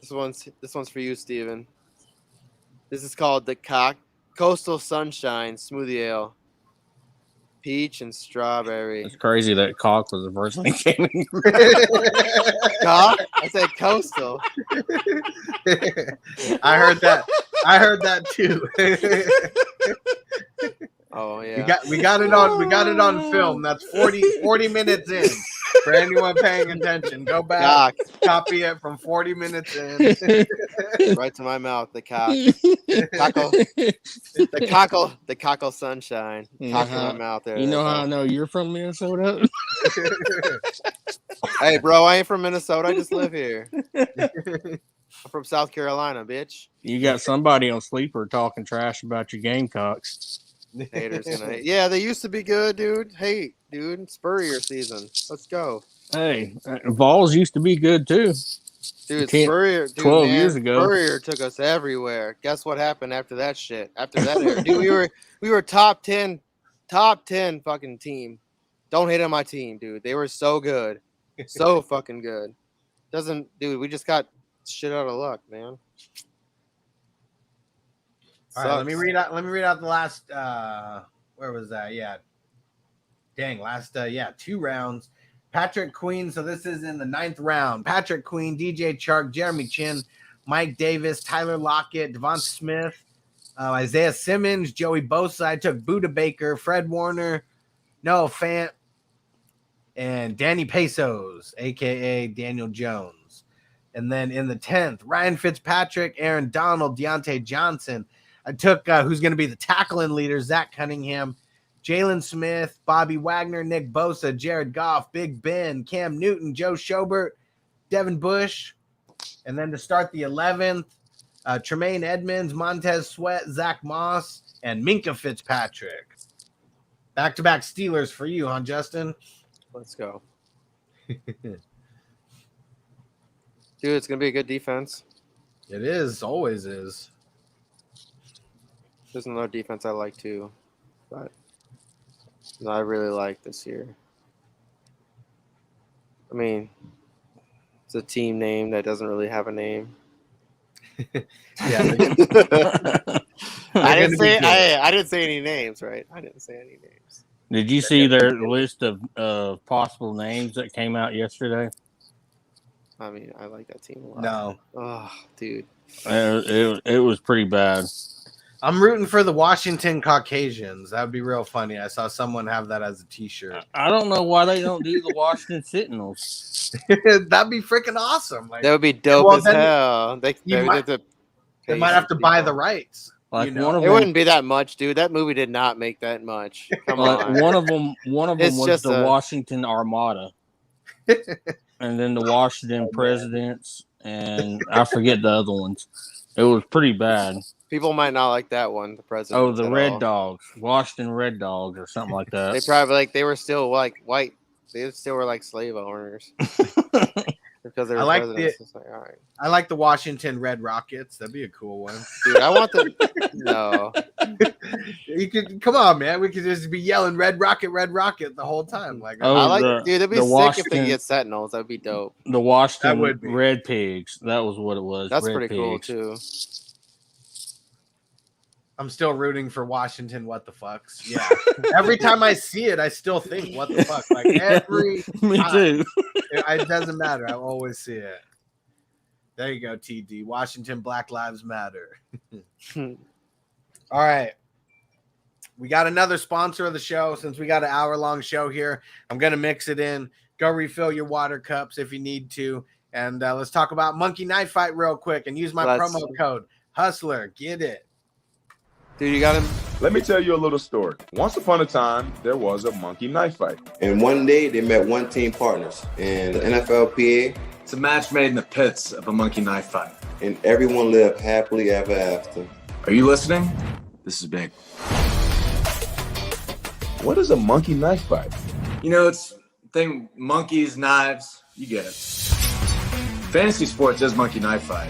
This one's for you, Steven. This is called the Coastal Sunshine Smoothie Ale. Peach and strawberry. It's crazy that cock was the first thing that came in. Cock? I said coastal. I heard that too. Oh yeah. We got it on film. That's 40 minutes in. For anyone paying attention, go back, copy it from 40 minutes in. Right to my mouth, the cockle sunshine. Cock in my mouth there. You know how I know you're from Minnesota? Hey, bro, I ain't from Minnesota. I just live here. I'm from South Carolina, bitch. You got somebody on Sleeper talking trash about your Gamecocks. Haters gonna hate. Yeah, they used to be good, dude. Hey, dude, Spurrier season. Let's go. Hey, Vols used to be good too. Dude, Spurrier, 12 years ago. Spurrier took us everywhere. Guess what happened after that shit? After that era, dude, we were top 10 fucking team. Don't hate on my team, dude. They were so good. So fucking good. Dude, we just got shit out of luck, man. All right, let me read out the last where was that? Yeah. Dang, last 2 rounds. Patrick Queen, so this is in the 9th round. Patrick Queen, DJ Chark, Jeremy Chin, Mike Davis, Tyler Lockett, Devon Smith, Isaiah Simmons, Joey Bosa. I took Buda Baker, Fred Warner, Noah Fant, and Danny Pesos, aka Daniel Jones. And then in the 10th, Ryan Fitzpatrick, Aaron Donald, Deontay Johnson. I took who's going to be the tackling leader, Zach Cunningham, Jalen Smith, Bobby Wagner, Nick Bosa, Jared Goff, Big Ben, Cam Newton, Joe Schobert, Devin Bush. And then to start the 11th, Tremaine Edmonds, Montez Sweat, Zach Moss, and Minka Fitzpatrick. Back-to-back Steelers for you, huh, Justin? Let's go. Dude, it's going to be a good defense. It is. Always is. There's another defense I like too, but I really like this year. I mean, it's a team name that doesn't really have a name. Yeah, I didn't say any names, right? I didn't say any names. Did you see their list of possible names that came out yesterday? I mean, I like that team a lot. No. Oh, dude. It was pretty bad. I'm rooting for the Washington Caucasians. That would be real funny. I saw someone have that as a T-shirt. I don't know why they don't do the Washington Sentinels. That'd be freaking awesome. Like, that would be dope as hell. They might have to buy the rights. Like you know? one of it them, wouldn't be that much, dude. That movie did not make that much. Come on. One of them It's was just the Washington Armada, and then the Washington Presidents, and I forget the other ones. It was pretty bad. People might not like that one. The president. Oh, the Red Dogs, Washington Red Dogs, or something like that. They probably they were still like white. They still were like slave owners. Because they were presidents. All right. I like the Washington Red Rockets. That'd be a cool one. Dude, I want the no. You could come on, man. We could just be yelling "Red Rocket, Red Rocket" the whole time. Like, I like, dude. That'd be sick if they get Sentinels. That'd be dope. The Washington Red Pigs. That was what it was. That's Red pretty cool too. I'm still rooting for Washington. What the fucks? Yeah. Every time I see it, I still think, "What the fuck?" Like every Me too. It doesn't matter. I always see it. There you go, TD. Washington Black Lives Matter. All right. We got another sponsor of the show. Since we got an hour-long show here, I'm going to mix it in. Go refill your water cups if you need to. And let's talk about Monkey Knife Fight real quick and use my promo code Hustler. Get it. Dude, you got him. Let me tell you a little story. Once upon a time, there was a monkey knife fight. And one day they met one team partners, and the NFLPA It's a match made in the pits of a monkey knife fight. And everyone lived happily ever after. Are you listening? This is big. What is a monkey knife fight? You know, it's thing monkeys, knives, you get it. Fantasy sports is monkey knife fight.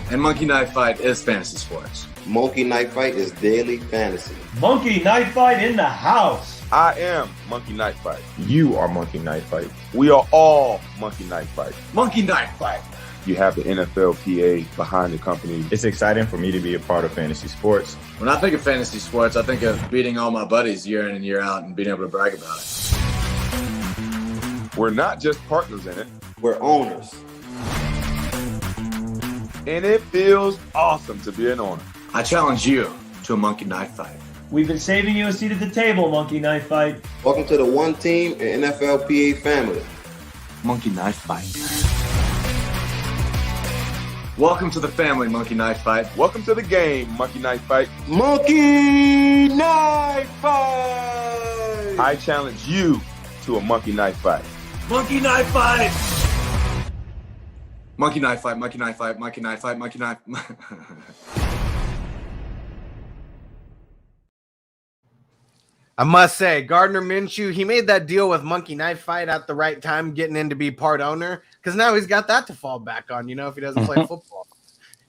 And monkey knife fight is fantasy sports. Monkey knife fight is daily fantasy. Monkey knife fight in the house. I am Monkey Knife Fight. You are Monkey Knife Fight. We are all Monkey Knife Fight. Monkey knife fight. You have the NFLPA behind the company. It's exciting for me to be a part of fantasy sports. When I think of fantasy sports, I think of beating all my buddies year in and year out and being able to brag about it. We're not just partners in it. We're owners. And it feels awesome to be an owner. I challenge you to a monkey knife fight. We've been saving you a seat at the table, Monkey Knife Fight. Welcome to the One Team and NFLPA family. Monkey knife fight. Welcome to the family, Monkey Knife Fight. Welcome to the game, Monkey Knife Fight. Monkey Knife Fight! I challenge you to a Monkey Knife Fight. Monkey knife fight! Monkey knife fight, monkey knife fight, monkey knife fight, monkey knife. I must say, Gardner Minshew, he made that deal with Monkey Knife Fight at the right time, getting in to be part owner, because now he's got that to fall back on, if he doesn't play football.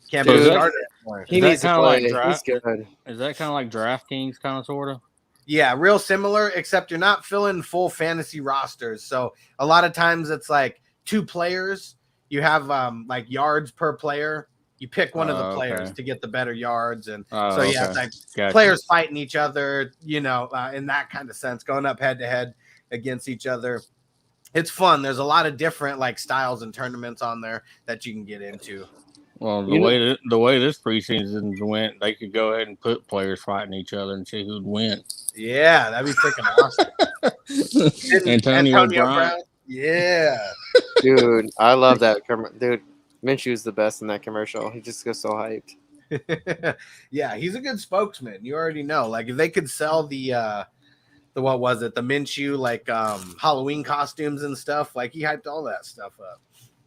Can't be started anymore. He needs to play. He's good. Is that kind of like DraftKings, kind of, sort of? Yeah, real similar, except you're not filling full fantasy rosters. So a lot of times it's like 2 players. You have like yards per player. You pick one of the players to get the better yards. And so you have like players fighting each other, in that kind of sense, going up head to head against each other. It's fun. There's a lot of different like styles and tournaments on there that you can get into. Well, the way this preseason went, they could go ahead and put players fighting each other and see who'd win. Yeah, that'd be freaking awesome. Antonio Brown. Yeah. Dude, I love that. Dude, Minshew's the best in that commercial. He just gets so hyped. Yeah, he's a good spokesman. You already know. Like, if they could sell the what was it? The Minshew, like, Halloween costumes and stuff. Like, he hyped all that stuff up.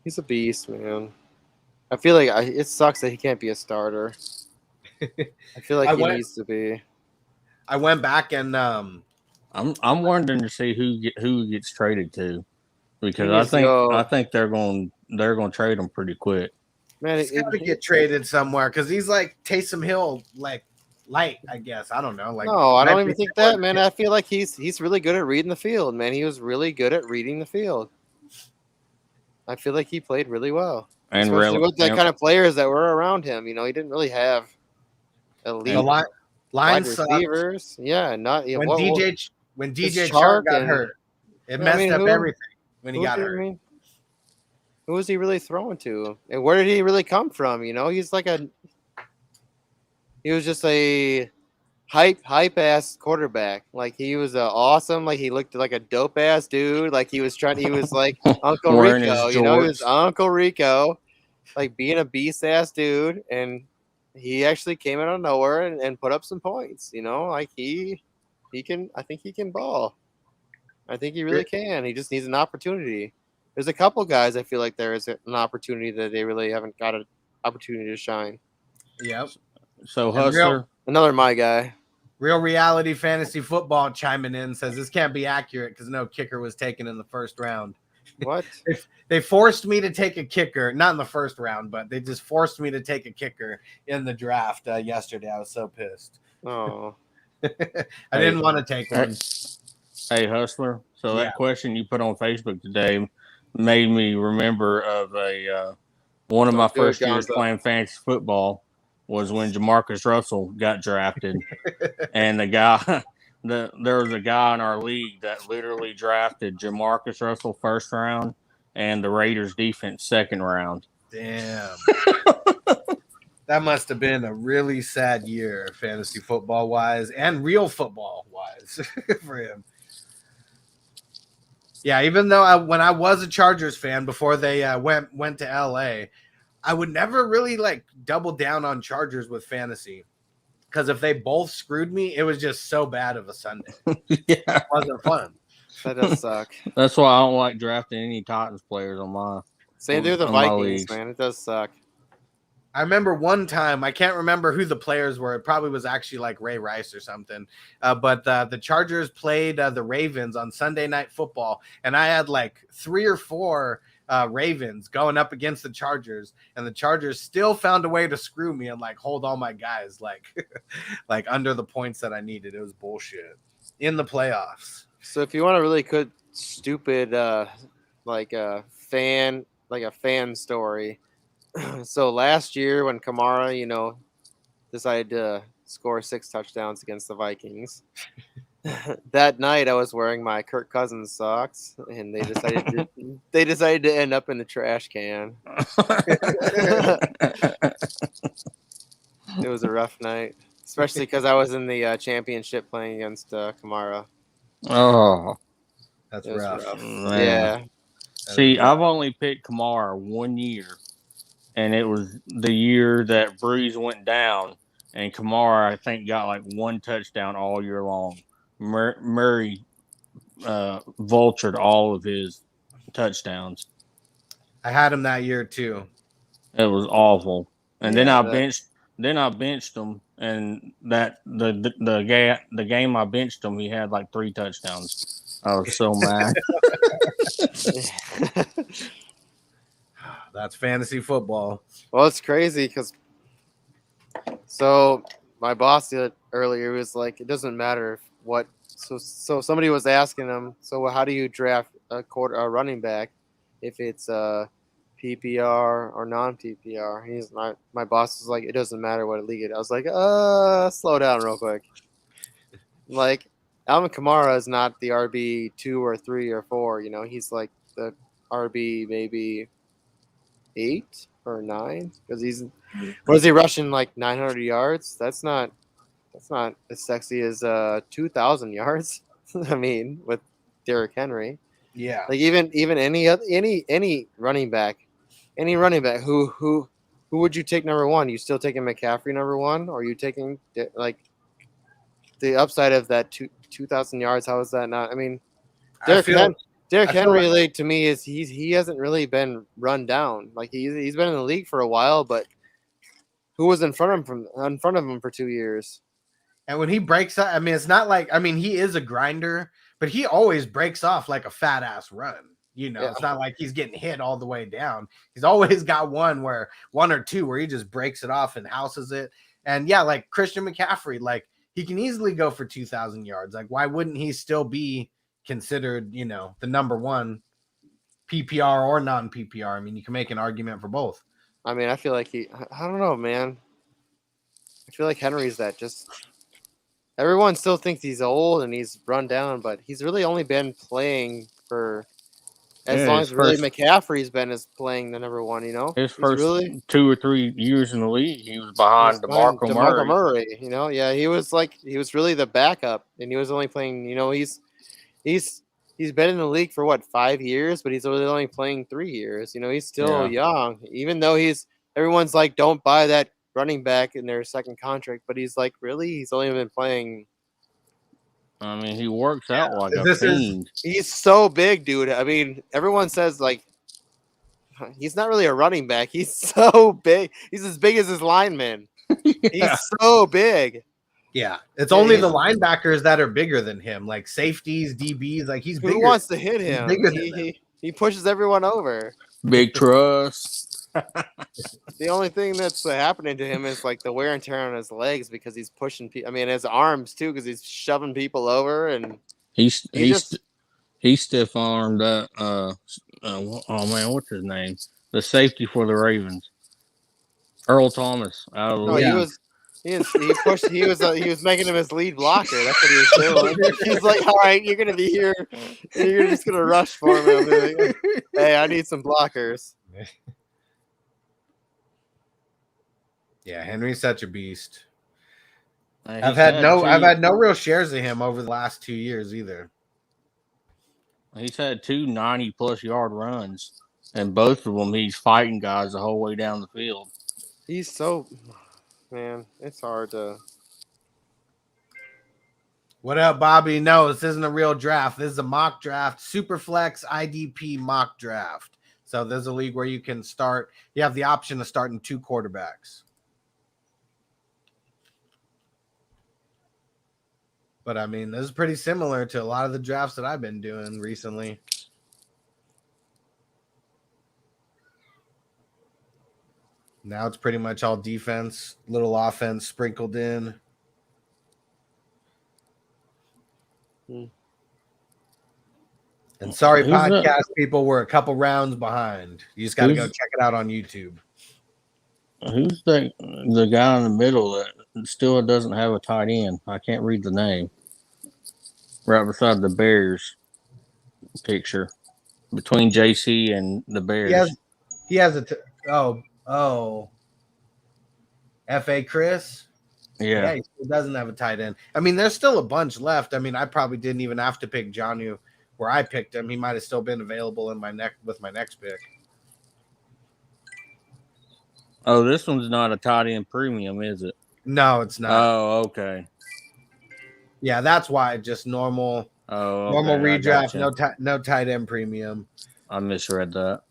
He's a beast, man. I feel like it sucks that he can't be a starter. I feel like he needs to be. I went back and I'm wondering to see who gets traded to, because I think they're going to trade him pretty quick. Man, he's got to get traded somewhere because he's like Taysom Hill, like light, I guess. I don't know. Like, no, I don't even think that, man. I feel like he's really good at reading the field, man. He was really good at reading the field. I feel like he played really well. And especially with the kind of players that were around him. He didn't really have elite line receivers. Yeah, not when DJ Chark got hurt. It messed up everything when he got hurt. Who was he really throwing to? And where did he really come from? He's like he was just a hype ass quarterback. Like, he was awesome. Like, he looked like a dope ass dude. Like, he was like Uncle Rico. He was Uncle Rico, like being a beast ass dude. And he actually came out of nowhere and put up some points. Like I think he can ball. I think he really can. He just needs an opportunity. There's a couple guys I feel like there is an opportunity that they really haven't got an opportunity to shine. Yep. So Hustler, another my guy. Real Reality Fantasy Football chiming in says this can't be accurate because no kicker was taken in the first round. What? They forced me to take a kicker, not in the first round, but they just forced me to take a kicker in the draft yesterday. I was so pissed. Oh, I didn't want to take one. Hey, Hustler. So that question you put on Facebook today made me remember of one of my first years playing fantasy football was when Jamarcus Russell got drafted. And there was a guy in our league that literally drafted Jamarcus Russell first round and the Raiders defense second round. Damn. That must have been a really sad year fantasy football wise and real football wise for him. Yeah, even though when I was a Chargers fan before they went to LA, I would never really like double down on Chargers with fantasy because if they both screwed me, it was just so bad of a Sunday. Yeah, it wasn't fun. That does suck. That's why I don't like drafting any Titans players on mine. Same thing with the Vikings, man. It does suck. I remember one time, I can't remember who the players were. It probably was actually like Ray Rice or something. But the Chargers played the Ravens on Sunday Night Football, and I had like 3 or 4 Ravens going up against the Chargers, and the Chargers still found a way to screw me and like hold all my guys like like under the points that I needed. It was bullshit in the playoffs. So if you want a really good, stupid, like a fan story. So last year when Kamara, decided to score 6 touchdowns against the Vikings, that night I was wearing my Kirk Cousins socks, and they decided to end up in the trash can. It was a rough night, especially because I was in the championship playing against Kamara. Oh, that's rough. Yeah. See, I've only picked Kamara 1 year, and it was the year that Breeze went down, and Kamara, I think, got like 1 touchdown all year long. Murray vultured all of his touchdowns. I had him that year too. It was awful, and then I benched him, and that the game I benched him, he had like 3 touchdowns. I was so mad. That's fantasy football. Well, it's crazy because my boss earlier was like, it doesn't matter what. So somebody was asking him, so how do you draft a running back if it's PPR or non-PPR? My boss was like, it doesn't matter what league it is. I was like, slow down real quick. Like, Alvin Kamara is not the RB 2 or 3 or 4. He's like the RB maybe 8 or 9 because is he rushing like 900 yards? That's not as sexy as 2,000 yards. I mean, with Derrick Henry. Yeah. Like even any running back, who would you take number 1? You still taking McCaffrey number 1, or are you taking like the upside of that 2,000 yards? How is that not? I mean, Derrick Henry, to me, is he hasn't really been run down. Like he's been in the league for a while, but who was in front of him for 2 years? And when he breaks up, I mean, it's not like, he is a grinder, but he always breaks off like a fat ass run. It's not like he's getting hit all the way down. He's always got one or two where he just breaks it off and houses it. And yeah, like Christian McCaffrey, like he can easily go for 2,000 yards. Like, why wouldn't he still be considered, the number 1 PPR or non-PPR? I mean, you can make an argument for both. I mean, I feel like I don't know, man. I feel like Henry's that just. Everyone still thinks he's old and he's run down, but he's really only been playing for as long as really McCaffrey's been playing the number 1. His first 2 or 3 years in the league, he was behind DeMarco Murray. Yeah, he was really the backup, and he was only playing. He's been in the league for 5 years, but he's really only playing 3 years. He's still young, even though everyone's like, don't buy that running back in their second contract, but he's like, really, he's only been playing. I mean, he works out like a fiend. He's so big, dude. I mean, everyone says like he's not really a running back. He's so big. He's as big as his lineman. He's so big. Yeah, it's only the linebackers that are bigger than him, like safeties, DBs. Like he's bigger. Who wants to hit him? He pushes everyone over. Big trust. The only thing that's happening to him is like the wear and tear on his legs because he's pushing people. I mean, his arms too, because he's shoving people over, and he stiff armed that. Oh man, what's his name? The safety for the Ravens, Earl Thomas. He was making him his lead blocker. That's what he was doing. He's like, all right, you're gonna be here, and you're just gonna rush for me. I'll be like, hey, I need some blockers. Yeah, Henry's such a beast. I've had no real shares of him over the last 2 years either. He's had 2 90+ yard runs, and both of them he's fighting guys the whole way down the field. He's so, man, it's hard to. What up, Bobby? No, this isn't a real draft. This is a mock draft. Superflex IDP mock draft. So there's a league where you can start. You have the option to start in 2 quarterbacks. But I mean, this is pretty similar to a lot of the drafts that I've been doing recently. Now it's pretty much all defense, little offense sprinkled in. And sorry, podcast people, we're a couple rounds behind. You just got to go check it out on YouTube. Who's the guy in the middle that still doesn't have a tight end? I can't read the name. Right beside the Bears picture, between JC and the Bears. He has F.A. Chris? Yeah, he still doesn't have a tight end. I mean, there's still a bunch left. I mean, I probably didn't even have to pick Jonnu where I picked him. He might have still been available in with my next pick. Oh, this one's not a tight end premium, is it? No, it's not. Oh, okay. Yeah, that's why just normal. Oh, okay. Normal redraft, no tight end premium. I misread that.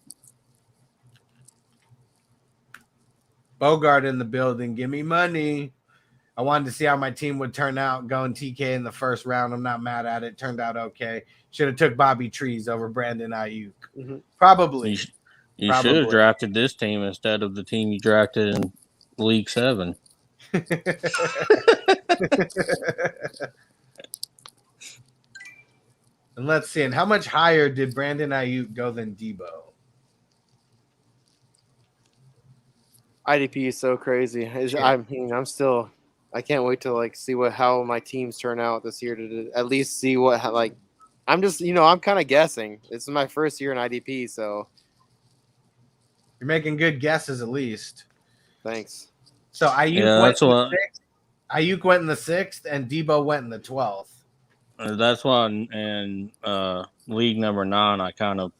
Bogart in the building. Give me money. I wanted to see how my team would turn out going TK in the first round. I'm not mad at it. Turned out okay. Should have took Bobby Trees over Brandon Ayuk. Probably. You should have drafted this team instead of the team you drafted in League 7. And let's see. And how much higher did Brandon Ayuk go than Debo? IDP is so crazy. I can't wait to see how my teams turn out this year to at least see I'm just I'm kind of guessing. This is my first year in IDP, so you're making good guesses at least. Thanks. So Ayuk went in the 6th and Debo went in the 12th. That's why in league number 9 I kind of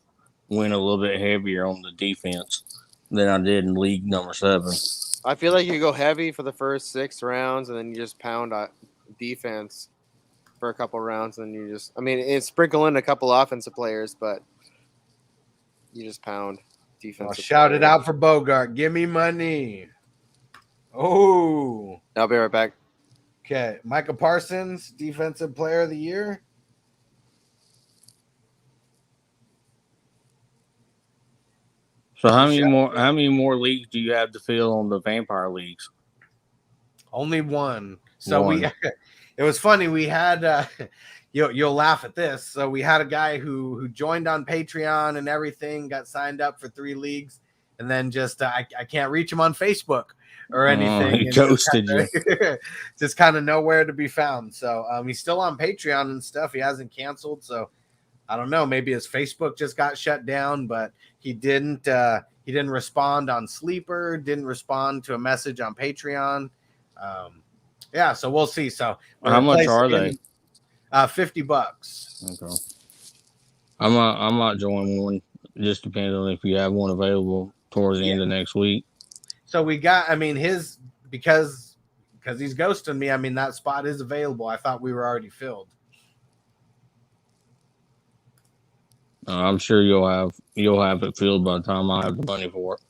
went a little bit heavier on the defense than I did in league number 7. I feel like you go heavy for the first 6 rounds, and then you just pound defense for a couple rounds, and it's sprinkle in a couple offensive players, but you just pound defense. Shout it out for Bogart. Give me money. Oh, I'll be right back. Okay, Micah Parsons, Defensive Player of the Year. So how many more leagues do you have to fill on the vampire leagues? Only one. So it was funny. We had you'll laugh at this. So we had a guy who joined on Patreon and everything, got signed up for 3 leagues, and then just I can't reach him on Facebook or anything. He ghosted you. Just kind of nowhere to be found. So he's still on Patreon and stuff. He hasn't canceled. So I don't know. Maybe his Facebook just got shut down, but he didn't respond on Sleeper, didn't respond to a message on Patreon. Yeah, so we'll see. So how much are they? $50. Okay. I might join one. Just depends on if you have one available towards the end of next week. So we got, his because he's ghosting me. That spot is available. I thought we were already filled. I'm sure you'll have it filled by the time I have the money for it.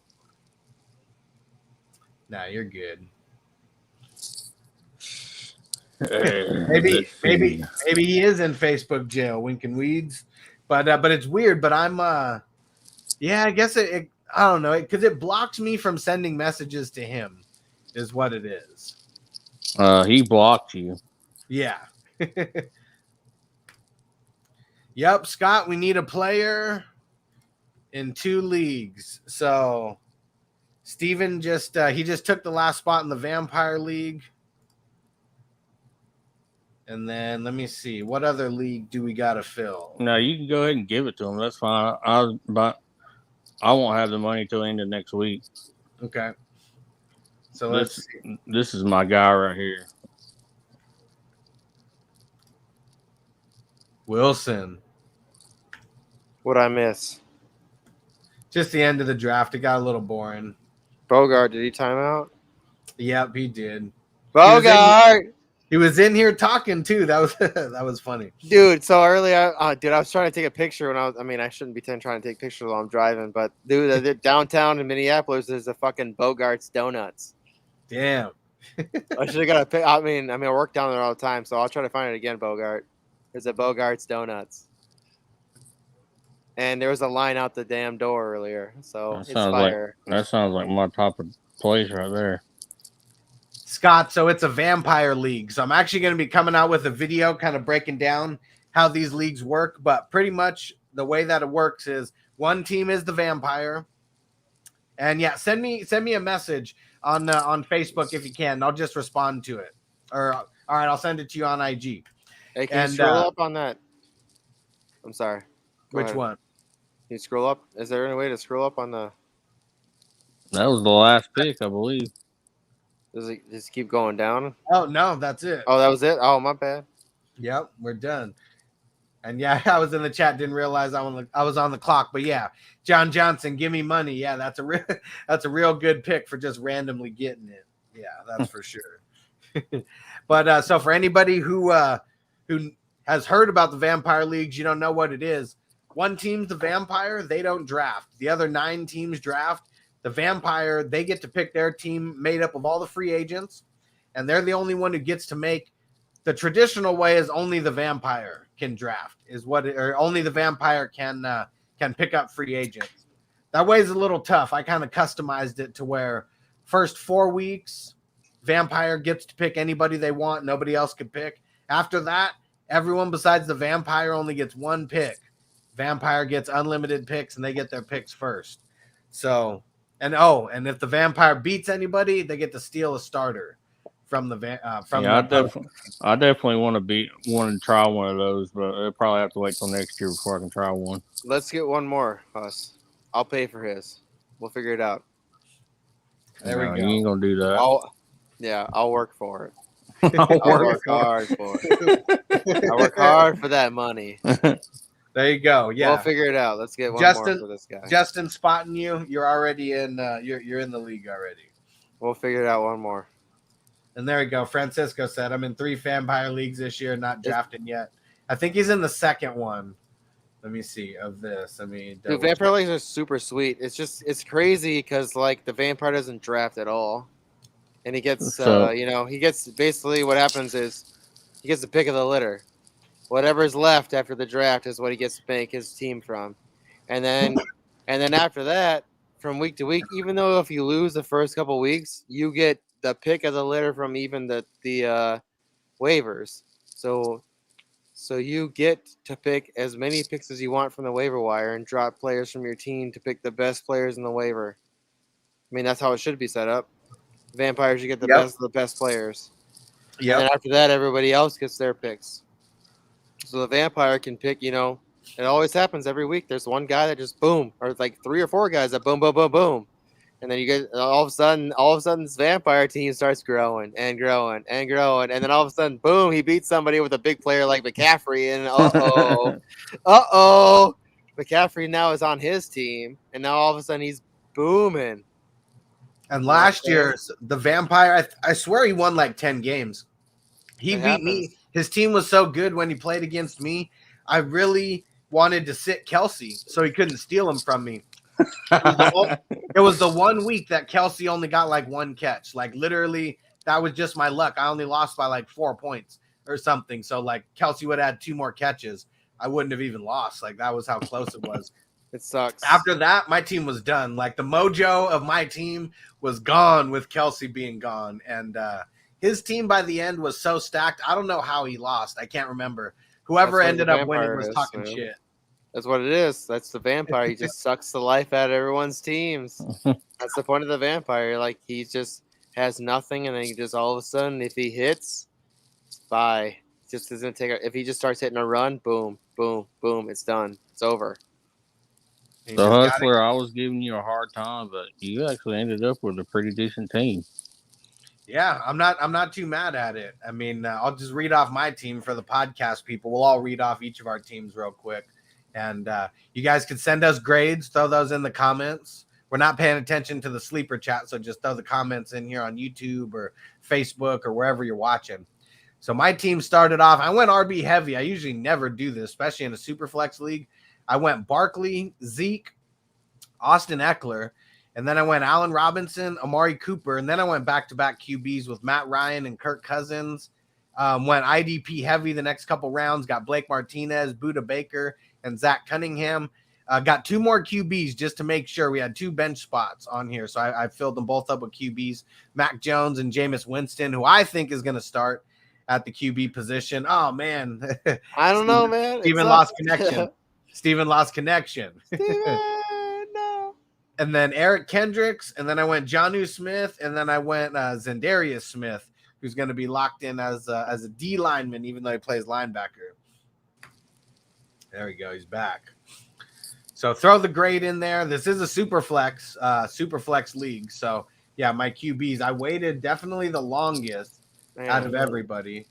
Nah, you're good. Maybe he is in Facebook jail, winking weeds, but it's weird. But I'm I guess I don't know, because it blocks me from sending messages to him, is what it is. He blocked you. Yeah. Yep, Scott, we need a player in 2 leagues. So Steven just took the last spot in the Vampire League. And then let me see. What other league do we got to fill? No, you can go ahead and give it to him. That's fine. But I won't have the money till the end of next week. Okay. So let's see. This is my guy right here. Wilson. What'd I miss? Just the end of the draft. It got a little boring. Bogart, did he time out? Yep, he did. Bogart! He was in here talking too. That was funny, dude. So early, I was trying to take a picture I shouldn't be trying to take pictures while I'm driving, but dude, downtown in Minneapolis, there's a fucking Bogart's Donuts. Damn. I should have got a pic. I work down there all the time, so I'll try to find it again. Bogart. There's a Bogart's Donuts, and there was a line out the damn door earlier. So it's fire. That sounds like my top of place right there. Scott, so it's a vampire league. So I'm actually going to be coming out with a video kind of breaking down how these leagues work. But pretty much the way that it works is one team is the vampire. And yeah, send me a message on Facebook if you can. And I'll just respond to it. Or all right, I'll send it to you on IG. Hey, can you scroll up on that? I'm sorry. Which one? Can you scroll up? Is there any way to scroll up on the... That was the last pick, I believe. Does it just keep going down? Oh, no, that's it. Oh, that was it? Oh, my bad. Yep, we're done. And yeah, I was in the chat, didn't realize I was on the clock. But yeah, John Johnson, give me money. Yeah, that's a real good pick for just randomly getting it. Yeah, that's for sure. But so for anybody who has heard about the vampire leagues, you don't know what it is. One team's the vampire, they don't draft. The other 9 teams draft. The vampire, they get to pick their team made up of all the free agents, and they're the only one who gets to make the traditional way is only the vampire can draft, or only the vampire can pick up free agents. That way is a little tough. I kind of customized it to where first 4 weeks, vampire gets to pick anybody they want, nobody else can pick. After that, everyone besides the vampire only gets 1 pick. Vampire gets unlimited picks, and they get their picks first. So. And if the vampire beats anybody, they get to steal a starter from the I definitely want to try one of those, but I'll probably have to wait till next year before I can try one. Let's get one more, Huss. I'll pay for his. We'll figure it out. There we go. You ain't gonna do that. I'll work for it. I'll work hard for it. I work hard for that money. There you go. Yeah, we'll figure it out. Let's get one more for this guy. Justin spotting you. You're already in. You're in the league already. We'll figure it out. One more. And there we go. Francisco said, "I'm in 3 vampire leagues this year, not drafting yet." I think he's in the second one. Let me see of this. Dude, vampire leagues are super sweet. It's crazy because like the vampire doesn't draft at all, and he gets he gets basically what happens is he gets the pick of the litter. Whatever's left after the draft is what he gets to make his team from. And then after that, from week to week, even though if you lose the first couple of weeks, you get the pick of the litter from even the waivers. So you get to pick as many picks as you want from the waiver wire and drop players from your team to pick the best players in the waiver. I mean, that's how it should be set up. Vampires, you get the best of the best players. Yeah. And after that, everybody else gets their picks. So the vampire can pick, it always happens every week. There's one guy that just boom, or like 3 or 4 guys that boom, boom, boom, boom. And then you get all of a sudden this vampire team starts growing and growing and growing. And then all of a sudden, boom, he beats somebody with a big player like McCaffrey. And McCaffrey now is on his team. And now all of a sudden he's booming. And last year, the vampire, I swear he won like 10 games. He beat me. His team was so good when he played against me. I really wanted to sit Kelsey so he couldn't steal him from me. It was the 1 week that Kelsey only got like 1 catch. Like literally, that was just my luck. I only lost by like 4 points or something. So like Kelsey would add 2 more catches. I wouldn't have even lost. Like that was how close it was. It sucks. After that, my team was done. Like the mojo of my team was gone with Kelsey being gone. And his team by the end was so stacked. I don't know how he lost. I can't remember. Whoever ended up winning was talking shit. That's what it is. That's the vampire. He just sucks the life out of everyone's teams. That's the point of the vampire. Like he just has nothing, and then he just all of a sudden, if he hits, it's bye. Just doesn't take. If he just starts hitting a run, boom, boom, boom, it's done. It's over. So Hustler, I was giving you a hard time, but you actually ended up with a pretty decent team. Yeah, I'm not too mad at it. I mean, I'll just read off my team for the podcast people. We'll all read off each of our teams real quick. And you guys can send us grades, throw those in the comments. We're not paying attention to the sleeper chat, so just throw the comments in here on YouTube or Facebook or wherever you're watching. So my team started off, I went RB heavy. I usually never do this, especially in a Superflex league. I went Barkley, Zeke, Austin Eckler, and then I went Allen Robinson, Amari Cooper, and then I went back-to-back QBs with Matt Ryan and Kirk Cousins. Went IDP heavy the next couple rounds, got Blake Martinez, Buda Baker, and Zach Cunningham. Got 2 more QBs just to make sure. We had 2 bench spots on here, so I filled them both up with QBs, Mac Jones and Jameis Winston, who I think is going to start at the QB position. Oh, man. I don't know, man. Steven lost connection. Steven lost connection. No. And then Eric Kendricks, and then I went Jonnu Smith, and then I went Zendarius Smith, who's going to be locked in as a D lineman, even though he plays linebacker. There we go. He's back. So throw the grade in there. This is a Superflex league. So, yeah, my QBs, I waited definitely the longest out of everybody.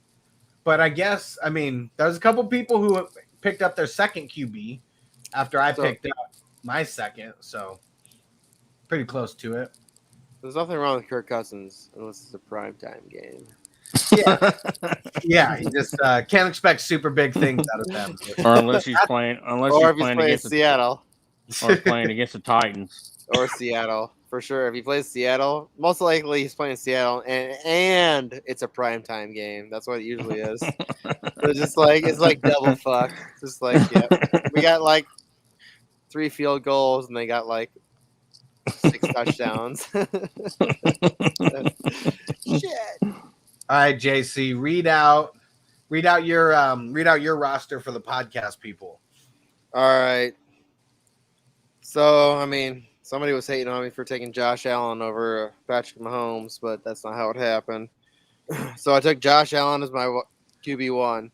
But I guess, I mean, there's a couple people who picked up their second QB after I picked up my second. So, pretty close to it. There's nothing wrong with Kirk Cousins unless it's a primetime game. Yeah, you just can't expect super big things out of them. Or unless he's playing against Seattle. Or playing against the Titans. Or Seattle. For sure. If he plays Seattle, most likely he's playing Seattle and it's a primetime game. That's what it usually is. So it's like double fuck. Just like, yeah. We got like 3 field goals and they got like 6 touchdowns. Shit. All right, JC, read out your roster for the podcast people. All right. So, I mean, somebody was hating on me for taking Josh Allen over Patrick Mahomes, but that's not how it happened. So I took Josh Allen as my QB1.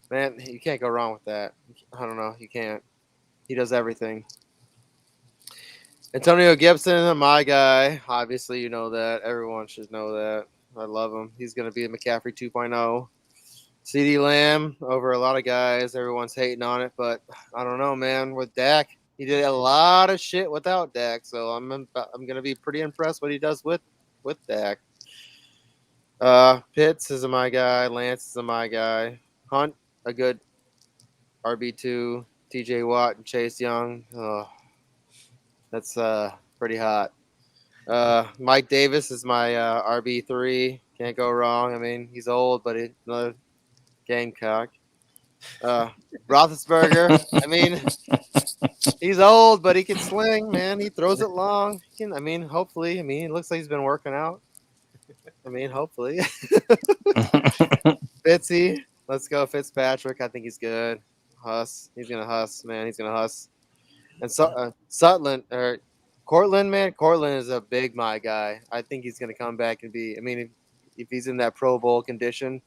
Man, you can't go wrong with that. I don't know. You can't. He does everything. Antonio Gibson, my guy. Obviously, you know that. Everyone should know that. I love him. He's going to be a McCaffrey 2.0. CeeDee Lamb over a lot of guys. Everyone's hating on it, but I don't know, man. With Dak, he did a lot of shit without Dak, so I'm going to be pretty impressed what he does with Dak. Pitts is my guy. Lance is my guy. Hunt, a good RB2. TJ Watt and Chase Young. Oh, that's pretty hot. Mike Davis is my RB3. Can't go wrong. I mean, he's old, but he's another Gamecock. Roethlisberger. I mean, he's old, but he can sling, man. He throws it long. Hopefully. It looks like he's been working out. Hopefully. Fitzy. Let's go Fitzpatrick. I think he's good. Huss. He's going to huss, man. He's going to huss. And Sutton or Cortland, man. Cortland is a big my guy. I think he's going to come back and be. If he's in that Pro Bowl condition,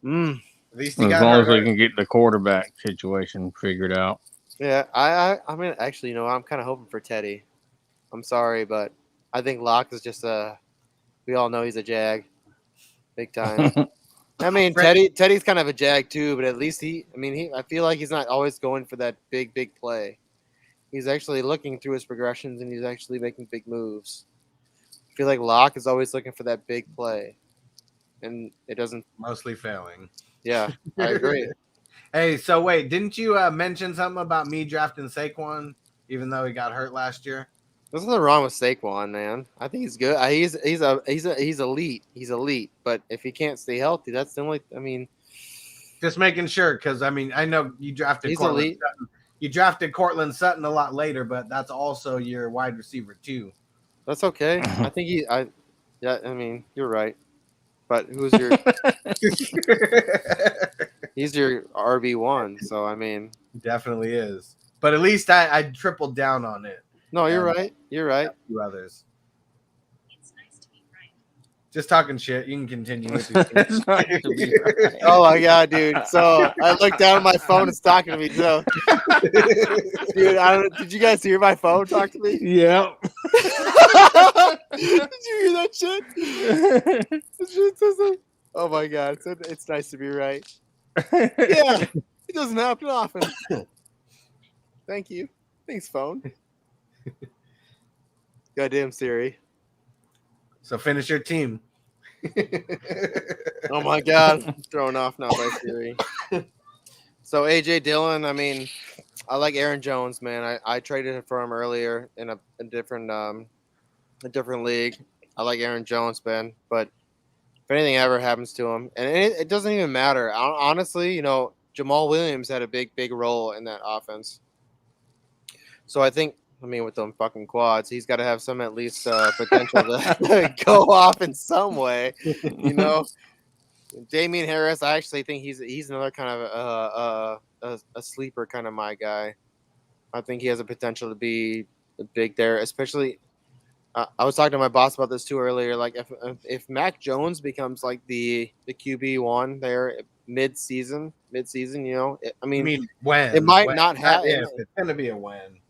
at least as long as they can get the quarterback situation figured out. Yeah, actually, I'm kind of hoping for Teddy. I'm sorry, but I think Locke is just we all know he's a jag, big time. Teddy's kind of a jag too, but at least I feel like he's not always going for that big play. He's actually looking through his progressions and he's actually making big moves. I feel like Locke is always looking for that big play, and it doesn't. Mostly failing. Yeah, I agree. Hey, so wait, didn't you mention something about me drafting Saquon, even though he got hurt last year? There's nothing wrong with Saquon, man. I think he's good. He's elite. He's elite. But if he can't stay healthy, that's the only. Just making sure, because I know you drafted. He's Cortland elite. Sutton. You drafted Cortland Sutton a lot later, but that's also your wide receiver too. That's okay. I think you're right. But who's your? He's your RB1, so definitely is. But at least I tripled down on it. No, you're right. You're right. A few others. It's nice to be right. Just talking shit. You can continue. With right. Oh my god, dude! So I looked down at my phone. It's talking to me. So, dude, did you guys hear my phone talk to me? Yeah. Did you hear that shit? Oh my god! It's nice to be right. Yeah, it doesn't happen often. Thank you. Thanks, phone. Goddamn Siri. So finish your team. Oh my God, I'm thrown off now by Siri. So AJ Dillon, I mean, I like Aaron Jones, man. I traded for him earlier in a different league. I like Aaron Jones, man. But if anything ever happens to him, and it doesn't even matter. Honestly, you know, Jamal Williams had a big role in that offense. So I think, I mean, with them fucking quads, he's got to have some at least potential to go off in some way, you know. Damian Harris, I actually think he's another kind of a sleeper kind of my guy. I think he has a potential to be big there, especially. I was talking to my boss about this too earlier. Like if Mac Jones becomes like the QB1 there mid season, you know, when it might not happen. It's gonna be a win.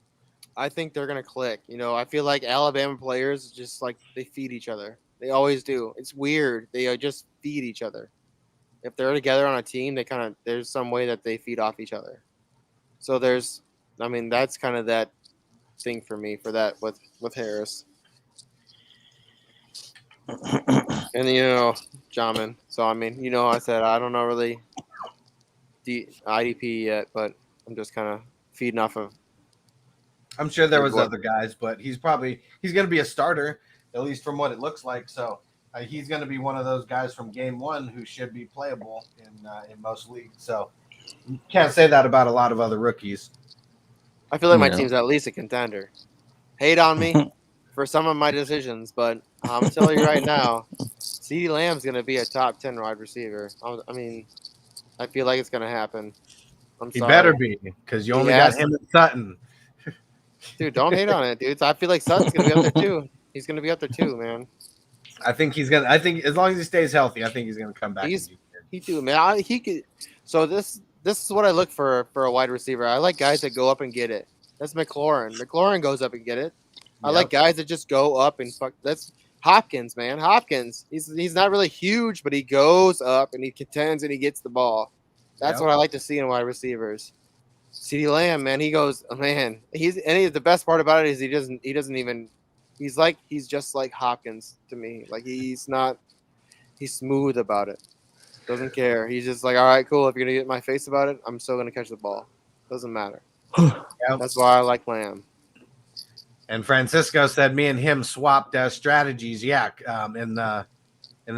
I think they're gonna click. You know, I feel like Alabama players just like they feed each other. They always do. It's weird. They just feed each other. If they're together on a team, there's some way that they feed off each other. So that's kind of that thing for me for that with Harris. And you know, Jamin. So I mean, you know, I said I don't know really the IDP yet, but I'm just kind of feeding off of. I'm sure there was other guys, but he's going to be a starter, at least from what it looks like. So he's going to be one of those guys from game one who should be playable in most leagues. So you can't say that about a lot of other rookies. I feel like my team's at least a contender. Hate on me for some of my decisions, but I'm telling you right now, CeeDee Lamb's going to be a top 10 wide receiver. I mean, I feel like it's going to happen. He better be, because you only got him and Sutton. Dude, don't hate on it, dude. I feel like Sutton's going to be up there too. He's going to be up there too, man. I think as long as he stays healthy, I think he's going to come back. He do, man. He could. So this is what I look for a wide receiver. I like guys that go up and get it. That's McLaurin. McLaurin goes up and get it. I like guys that just go up and fuck. That's Hopkins, man. Hopkins. He's not really huge, but he goes up and he contends and he gets the ball. That's what I like to see in wide receivers. CeeDee Lamb, man, he goes, man. The best part about it is he doesn't even. He's just like Hopkins to me. Like he's smooth about it. Doesn't care. He's just like, all right, cool. If you're gonna get in my face about it, I'm still gonna catch the ball. Doesn't matter. That's why I like Lamb. And Francisco said me and him swapped strategies. Yeah, in the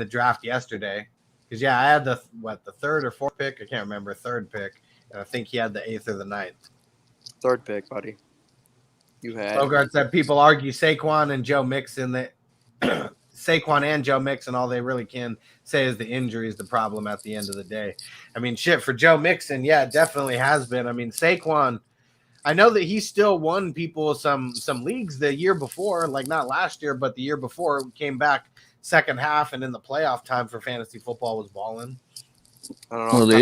draft yesterday. Because I had the third or fourth pick. I can't remember. Third pick. And I think he had the 8th or the 9th. Third pick, buddy. You had. Bogart said people argue Saquon and Joe Mixon. Saquon and Joe Mixon, all they really can say is the injury is the problem at the end of the day. I mean, shit, for Joe Mixon, it definitely has been. I mean, Saquon, I know that he still won people some leagues the year before, like not last year, but the year before, came back second half and in the playoff time for fantasy football was balling. I don't know. Well, the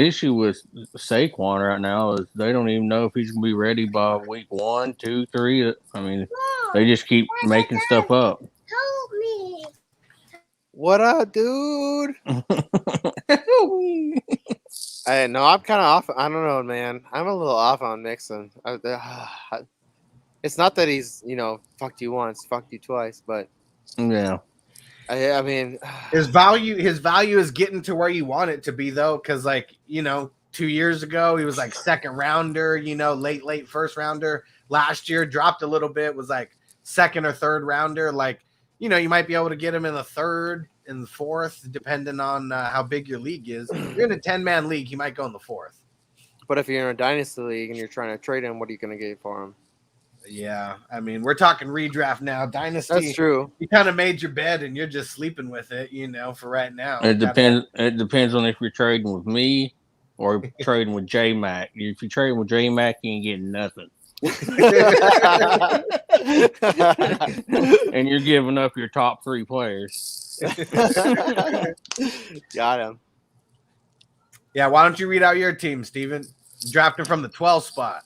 issue with Saquon right now is they don't even know if he's gonna be ready by week 1, 2, 3. I mean, they just keep making stuff up. Help me. What up, dude? I know I'm kind of off. I don't know, man. I'm a little off on Mixon. It's not that he's, fucked you once, fucked you twice, but yeah. I mean, his value is getting to where you want it to be, though, because 2 years ago he was like second rounder, late first rounder. Last year dropped a little bit, was like second or third rounder. You might be able to get him in the third and the fourth, depending on how big your league is. If you're in a 10-man league, he might go in the fourth. But if you're in a dynasty league and you're trying to trade him, what are you going to get for him? Yeah, I mean, we're talking redraft now. Dynasty, that's true. You kind of made your bed and you're just sleeping with it, for right now. It depends. It depends on if you're trading with me or trading with J Mac. If you're trading with J Mac, you ain't getting nothing. And you're giving up your top 3 players. Got him. Yeah, why don't you read out your team, Steven? Drafted from the 12th spot.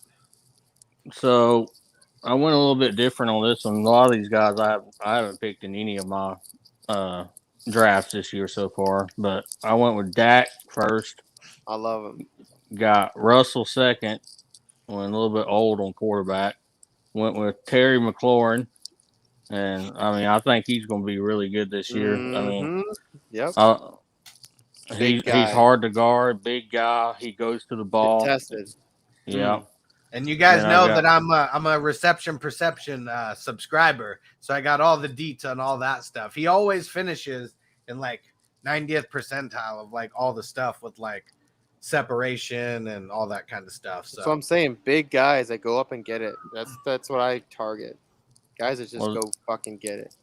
So I went a little bit different on this one. A lot of these guys I haven't picked in any of my drafts this year so far, but I went with Dak first. I love him. Got Russell second. Went a little bit old on quarterback. Went with Terry McLaurin And I mean, I think he's going to be really good this year. I mean, yep. He's hard to guard, big guy. He goes to the ball. Tested. Yeah. And you guys know that I'm a reception perception subscriber, so I got all the deets on all that stuff. He always finishes in like 90th percentile of like all the stuff with like separation and all that kind of stuff. So that's what I'm saying. Big guys that go up and get it. That's what I target. Guys that just go fucking get it.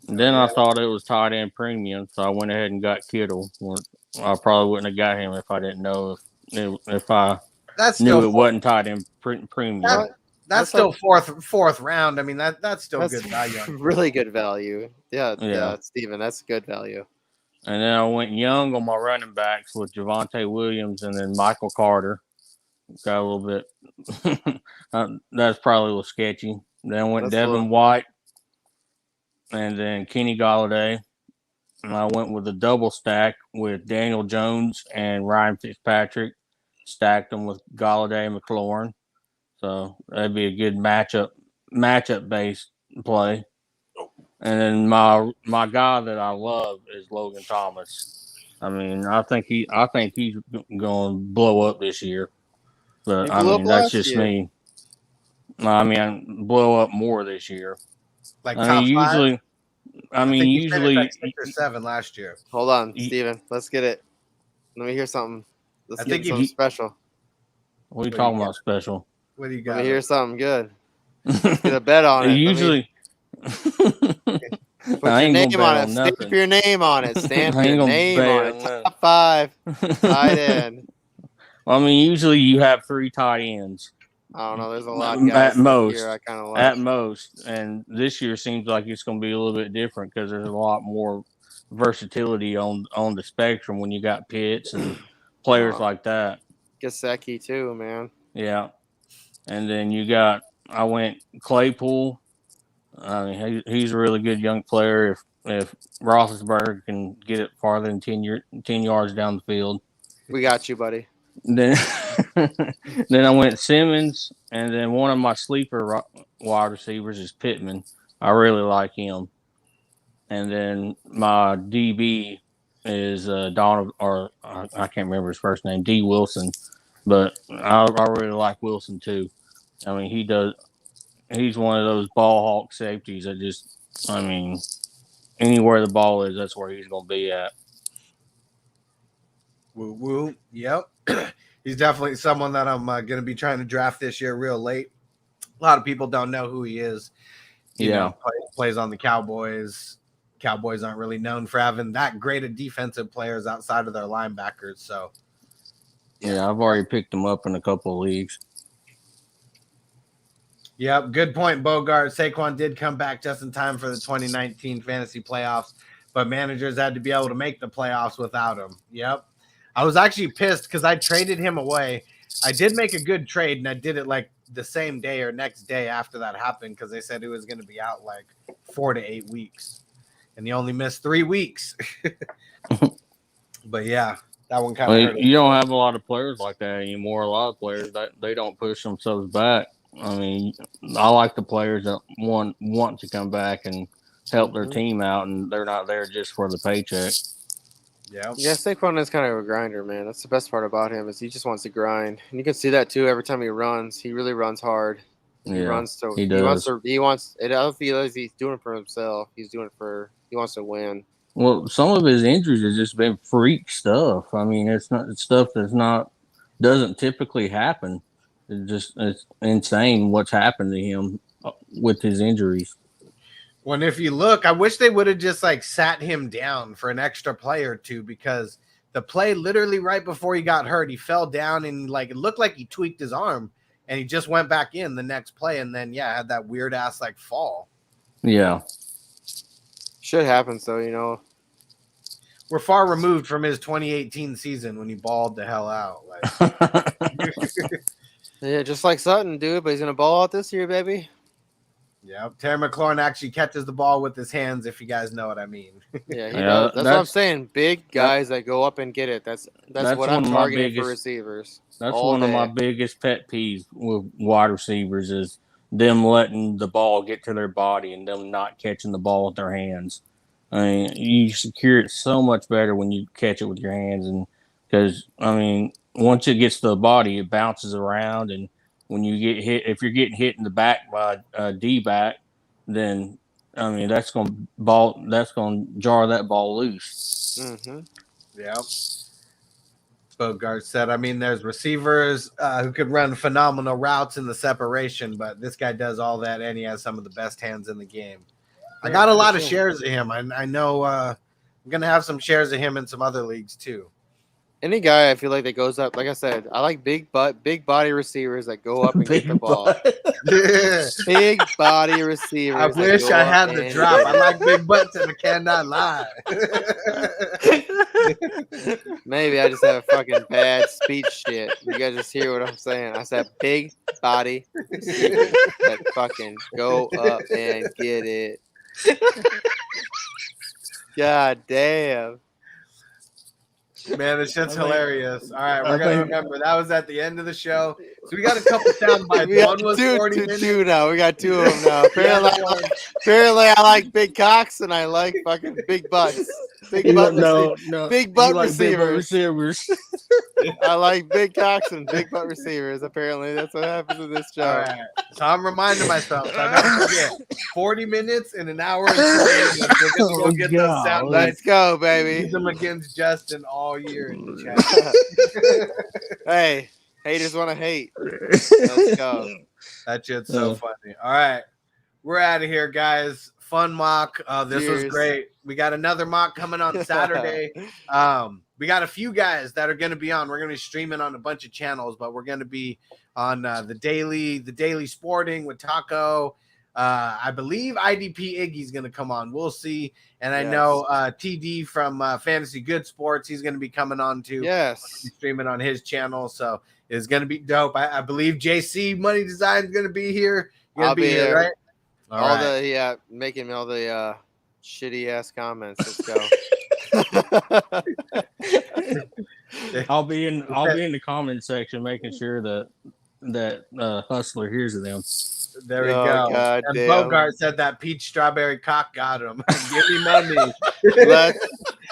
Then I thought it was tight end premium, so I went ahead and got Kittle. I probably wouldn't have got him if I didn't know if I knew it wasn't tight end premium. That's still fourth round. I mean that's still good value. Really good value. Yeah, Steven, that's good value. And then I went young on my running backs with Javonte Williams and then Michael Carter. Got a little bit. That's probably a little sketchy. Then I went Devin White and then Kenny Golladay. And I went with a double stack with Daniel Jones and Ryan Fitzpatrick. Stacked them with Golladay and McLaurin. So that'd be a good matchup based play. And then my guy that I love is Logan Thomas. I mean, I think he's going to blow up this year. But I mean, that's just me. I mean, blow up more this year. Like top usually, five? Usually like 6 or 7 last year. Hold on, Steven. Let's get it. Let me hear something. Let's get something special. What are you talking about special? What do you got? Let me hear something good. Let's get a bet on it. Usually. Put your name on it. Stamp your name on it. Stamp your name on it. Top 5 tight end. Well, I mean, usually you have 3 tight ends. I don't know. There's a lot of guys at most. Here I kind of like. At most, and this year seems like it's going to be a little bit different because there's a lot more versatility on the spectrum when you got Pitts and players like that. Gesicki too, man. Yeah, and then I went Claypool. I mean, he's a really good young player. If Roethlisberger can get it farther than 10 yards down the field, we got you, buddy. Then I went Simmons, and then one of my sleeper wide receivers is Pittman. I really like him. And then my DB is Donald, or I can't remember his first name, D. Wilson. But I really like Wilson too. I mean, he's one of those ball hawk safeties that just, I mean, anywhere the ball is, that's where he's going to be at. Woo woo. Yep. He's definitely someone that I'm going to be trying to draft this year real late. A lot of people don't know who he is. You know, plays on the Cowboys. Cowboys aren't really known for having that great of defensive players outside of their linebackers. So, yeah, I've already picked him up in a couple of leagues. Yep, good point, Bogart. Saquon did come back just in time for the 2019 fantasy playoffs, but managers had to be able to make the playoffs without him. Yep. I was actually pissed because I traded him away. I did make a good trade, and I did it like the same day or next day after that happened because they said he was going to be out like 4 to 8 weeks, and he only missed 3 weeks. But yeah, that one kind of hurt. You don't have a lot of players like that anymore. A lot of players they don't push themselves back. I mean, I like the players that want to come back and help their team out, and they're not there just for the paycheck. Yeah, Saquon is kind of a grinder, man. That's the best part about him is he just wants to grind, and you can see that too every time he runs. He really runs hard. He runs to. He does. He wants. I don't feel like he's doing it for himself. He's doing it for. He wants to win. Well, some of his injuries have just been freak stuff. I mean, it's stuff doesn't typically happen. It's insane what's happened to him with his injuries. When if you look, I wish they would have just like sat him down for an extra play or two because the play literally right before he got hurt, he fell down and like it looked like he tweaked his arm and he just went back in the next play and then had that weird ass like fall. Yeah. Shit happens though, you know. We're far removed from his 2018 season when he balled the hell out. Like yeah, just like Sutton, dude, but he's gonna ball out this year, baby. Yeah, Terry McLaurin actually catches the ball with his hands, if you guys know what I mean. Yeah, he does. That's what I'm saying. Big guys that go up and get it. That's what I'm targeting for receivers. That's one of my biggest pet peeves with wide receivers is them letting the ball get to their body and them not catching the ball with their hands. I mean, you secure it so much better when you catch it with your hands, and because once it gets to the body, it bounces around, and when you get hit, if you're getting hit in the back by a D-back, then that's going to jar that ball loose. Mm-hmm. Yeah. Bogart said, there's receivers who could run phenomenal routes in the separation, but this guy does all that, and he has some of the best hands in the game. I got a lot of shares of him. I know I'm going to have some shares of him in some other leagues too. Any guy I feel like that goes up, like I said, I like big body receivers that go up and get the ball. Big body receivers. I wish I had the drop. I like big butts and I cannot lie. Maybe I just have a fucking bad speech shit. You guys just hear what I'm saying. I said big body receivers that fucking go up and get it. God damn. Man, this shit's hilarious. All right, we're going to remember that was at the end of the show. So we got a couple sound bites. One was 40 minutes. Two now. We got two of them now. Apparently, I like big cocks and I like fucking big butts. Big butt receivers. I like big cocks and big butt receivers. Apparently, that's what happens in this show. All right. So I'm reminding myself. So I don't forget. 40 minutes in an hour and 20 minutes. We're going to go get those sound bites. Let's go, baby. Use them against Justin all year in the chat. Hey, haters want to hate. Let's go. That shit's so funny. All right. We're out of here, guys. Fun mock. This was great. We got another mock coming on Saturday. We got a few guys that are going to be on. We're going to be streaming on a bunch of channels, but we're going to be on the daily sporting with Taco. I believe IDP Iggy's going to come on. We'll see. And I know TD from Fantasy Good Sports, he's going to be coming on too. Yes. Streaming on his channel. So it's going to be dope. I believe JC Money Design is going to be here. I'll be here, right? Making all the shitty ass comments. Let's go. I'll be in the comment section making sure that Hustler hears of them. There we go. God and damn. Bogart said that peach strawberry cock got him. Give me money.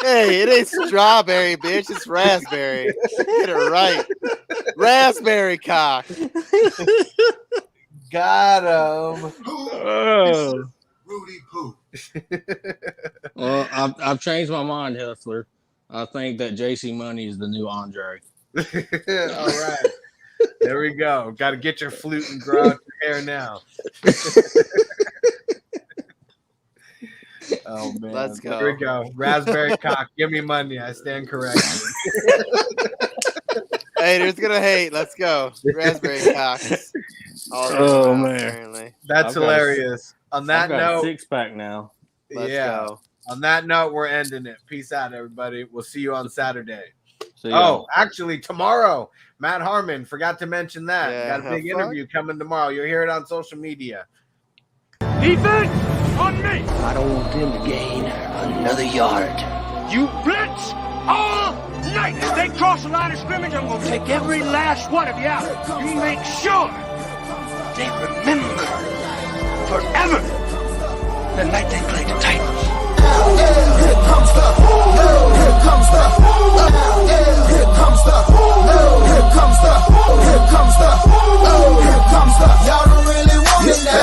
Hey, it ain't strawberry, bitch. It's raspberry. Get it right. Raspberry cock. Got him. Oh. Rudy Poo. Well, I've changed my mind, Hustler. I think that JC Money is the new Andre. All right. There we go. Got to get your flute and grow out your hair now. Oh, man. Let's go. Here we go. Raspberry cock. Give me money. I stand corrected. Haters gonna hate. Let's go. Raspberry cocks. Oh, man. Apparently. That's hilarious. On that note, 6-pack now. Let's go. On that note, we're ending it. Peace out, everybody. We'll see you on Saturday. Actually, tomorrow, Matt Harmon. Forgot to mention that. Yeah, Got a big interview coming tomorrow. You'll hear it on social media. Defense on me. I don't want them to gain another yard. You blitz all night. If they cross the line of scrimmage, I'm going to take every last one of you out. You make sure they remember forever the night they played the Titans.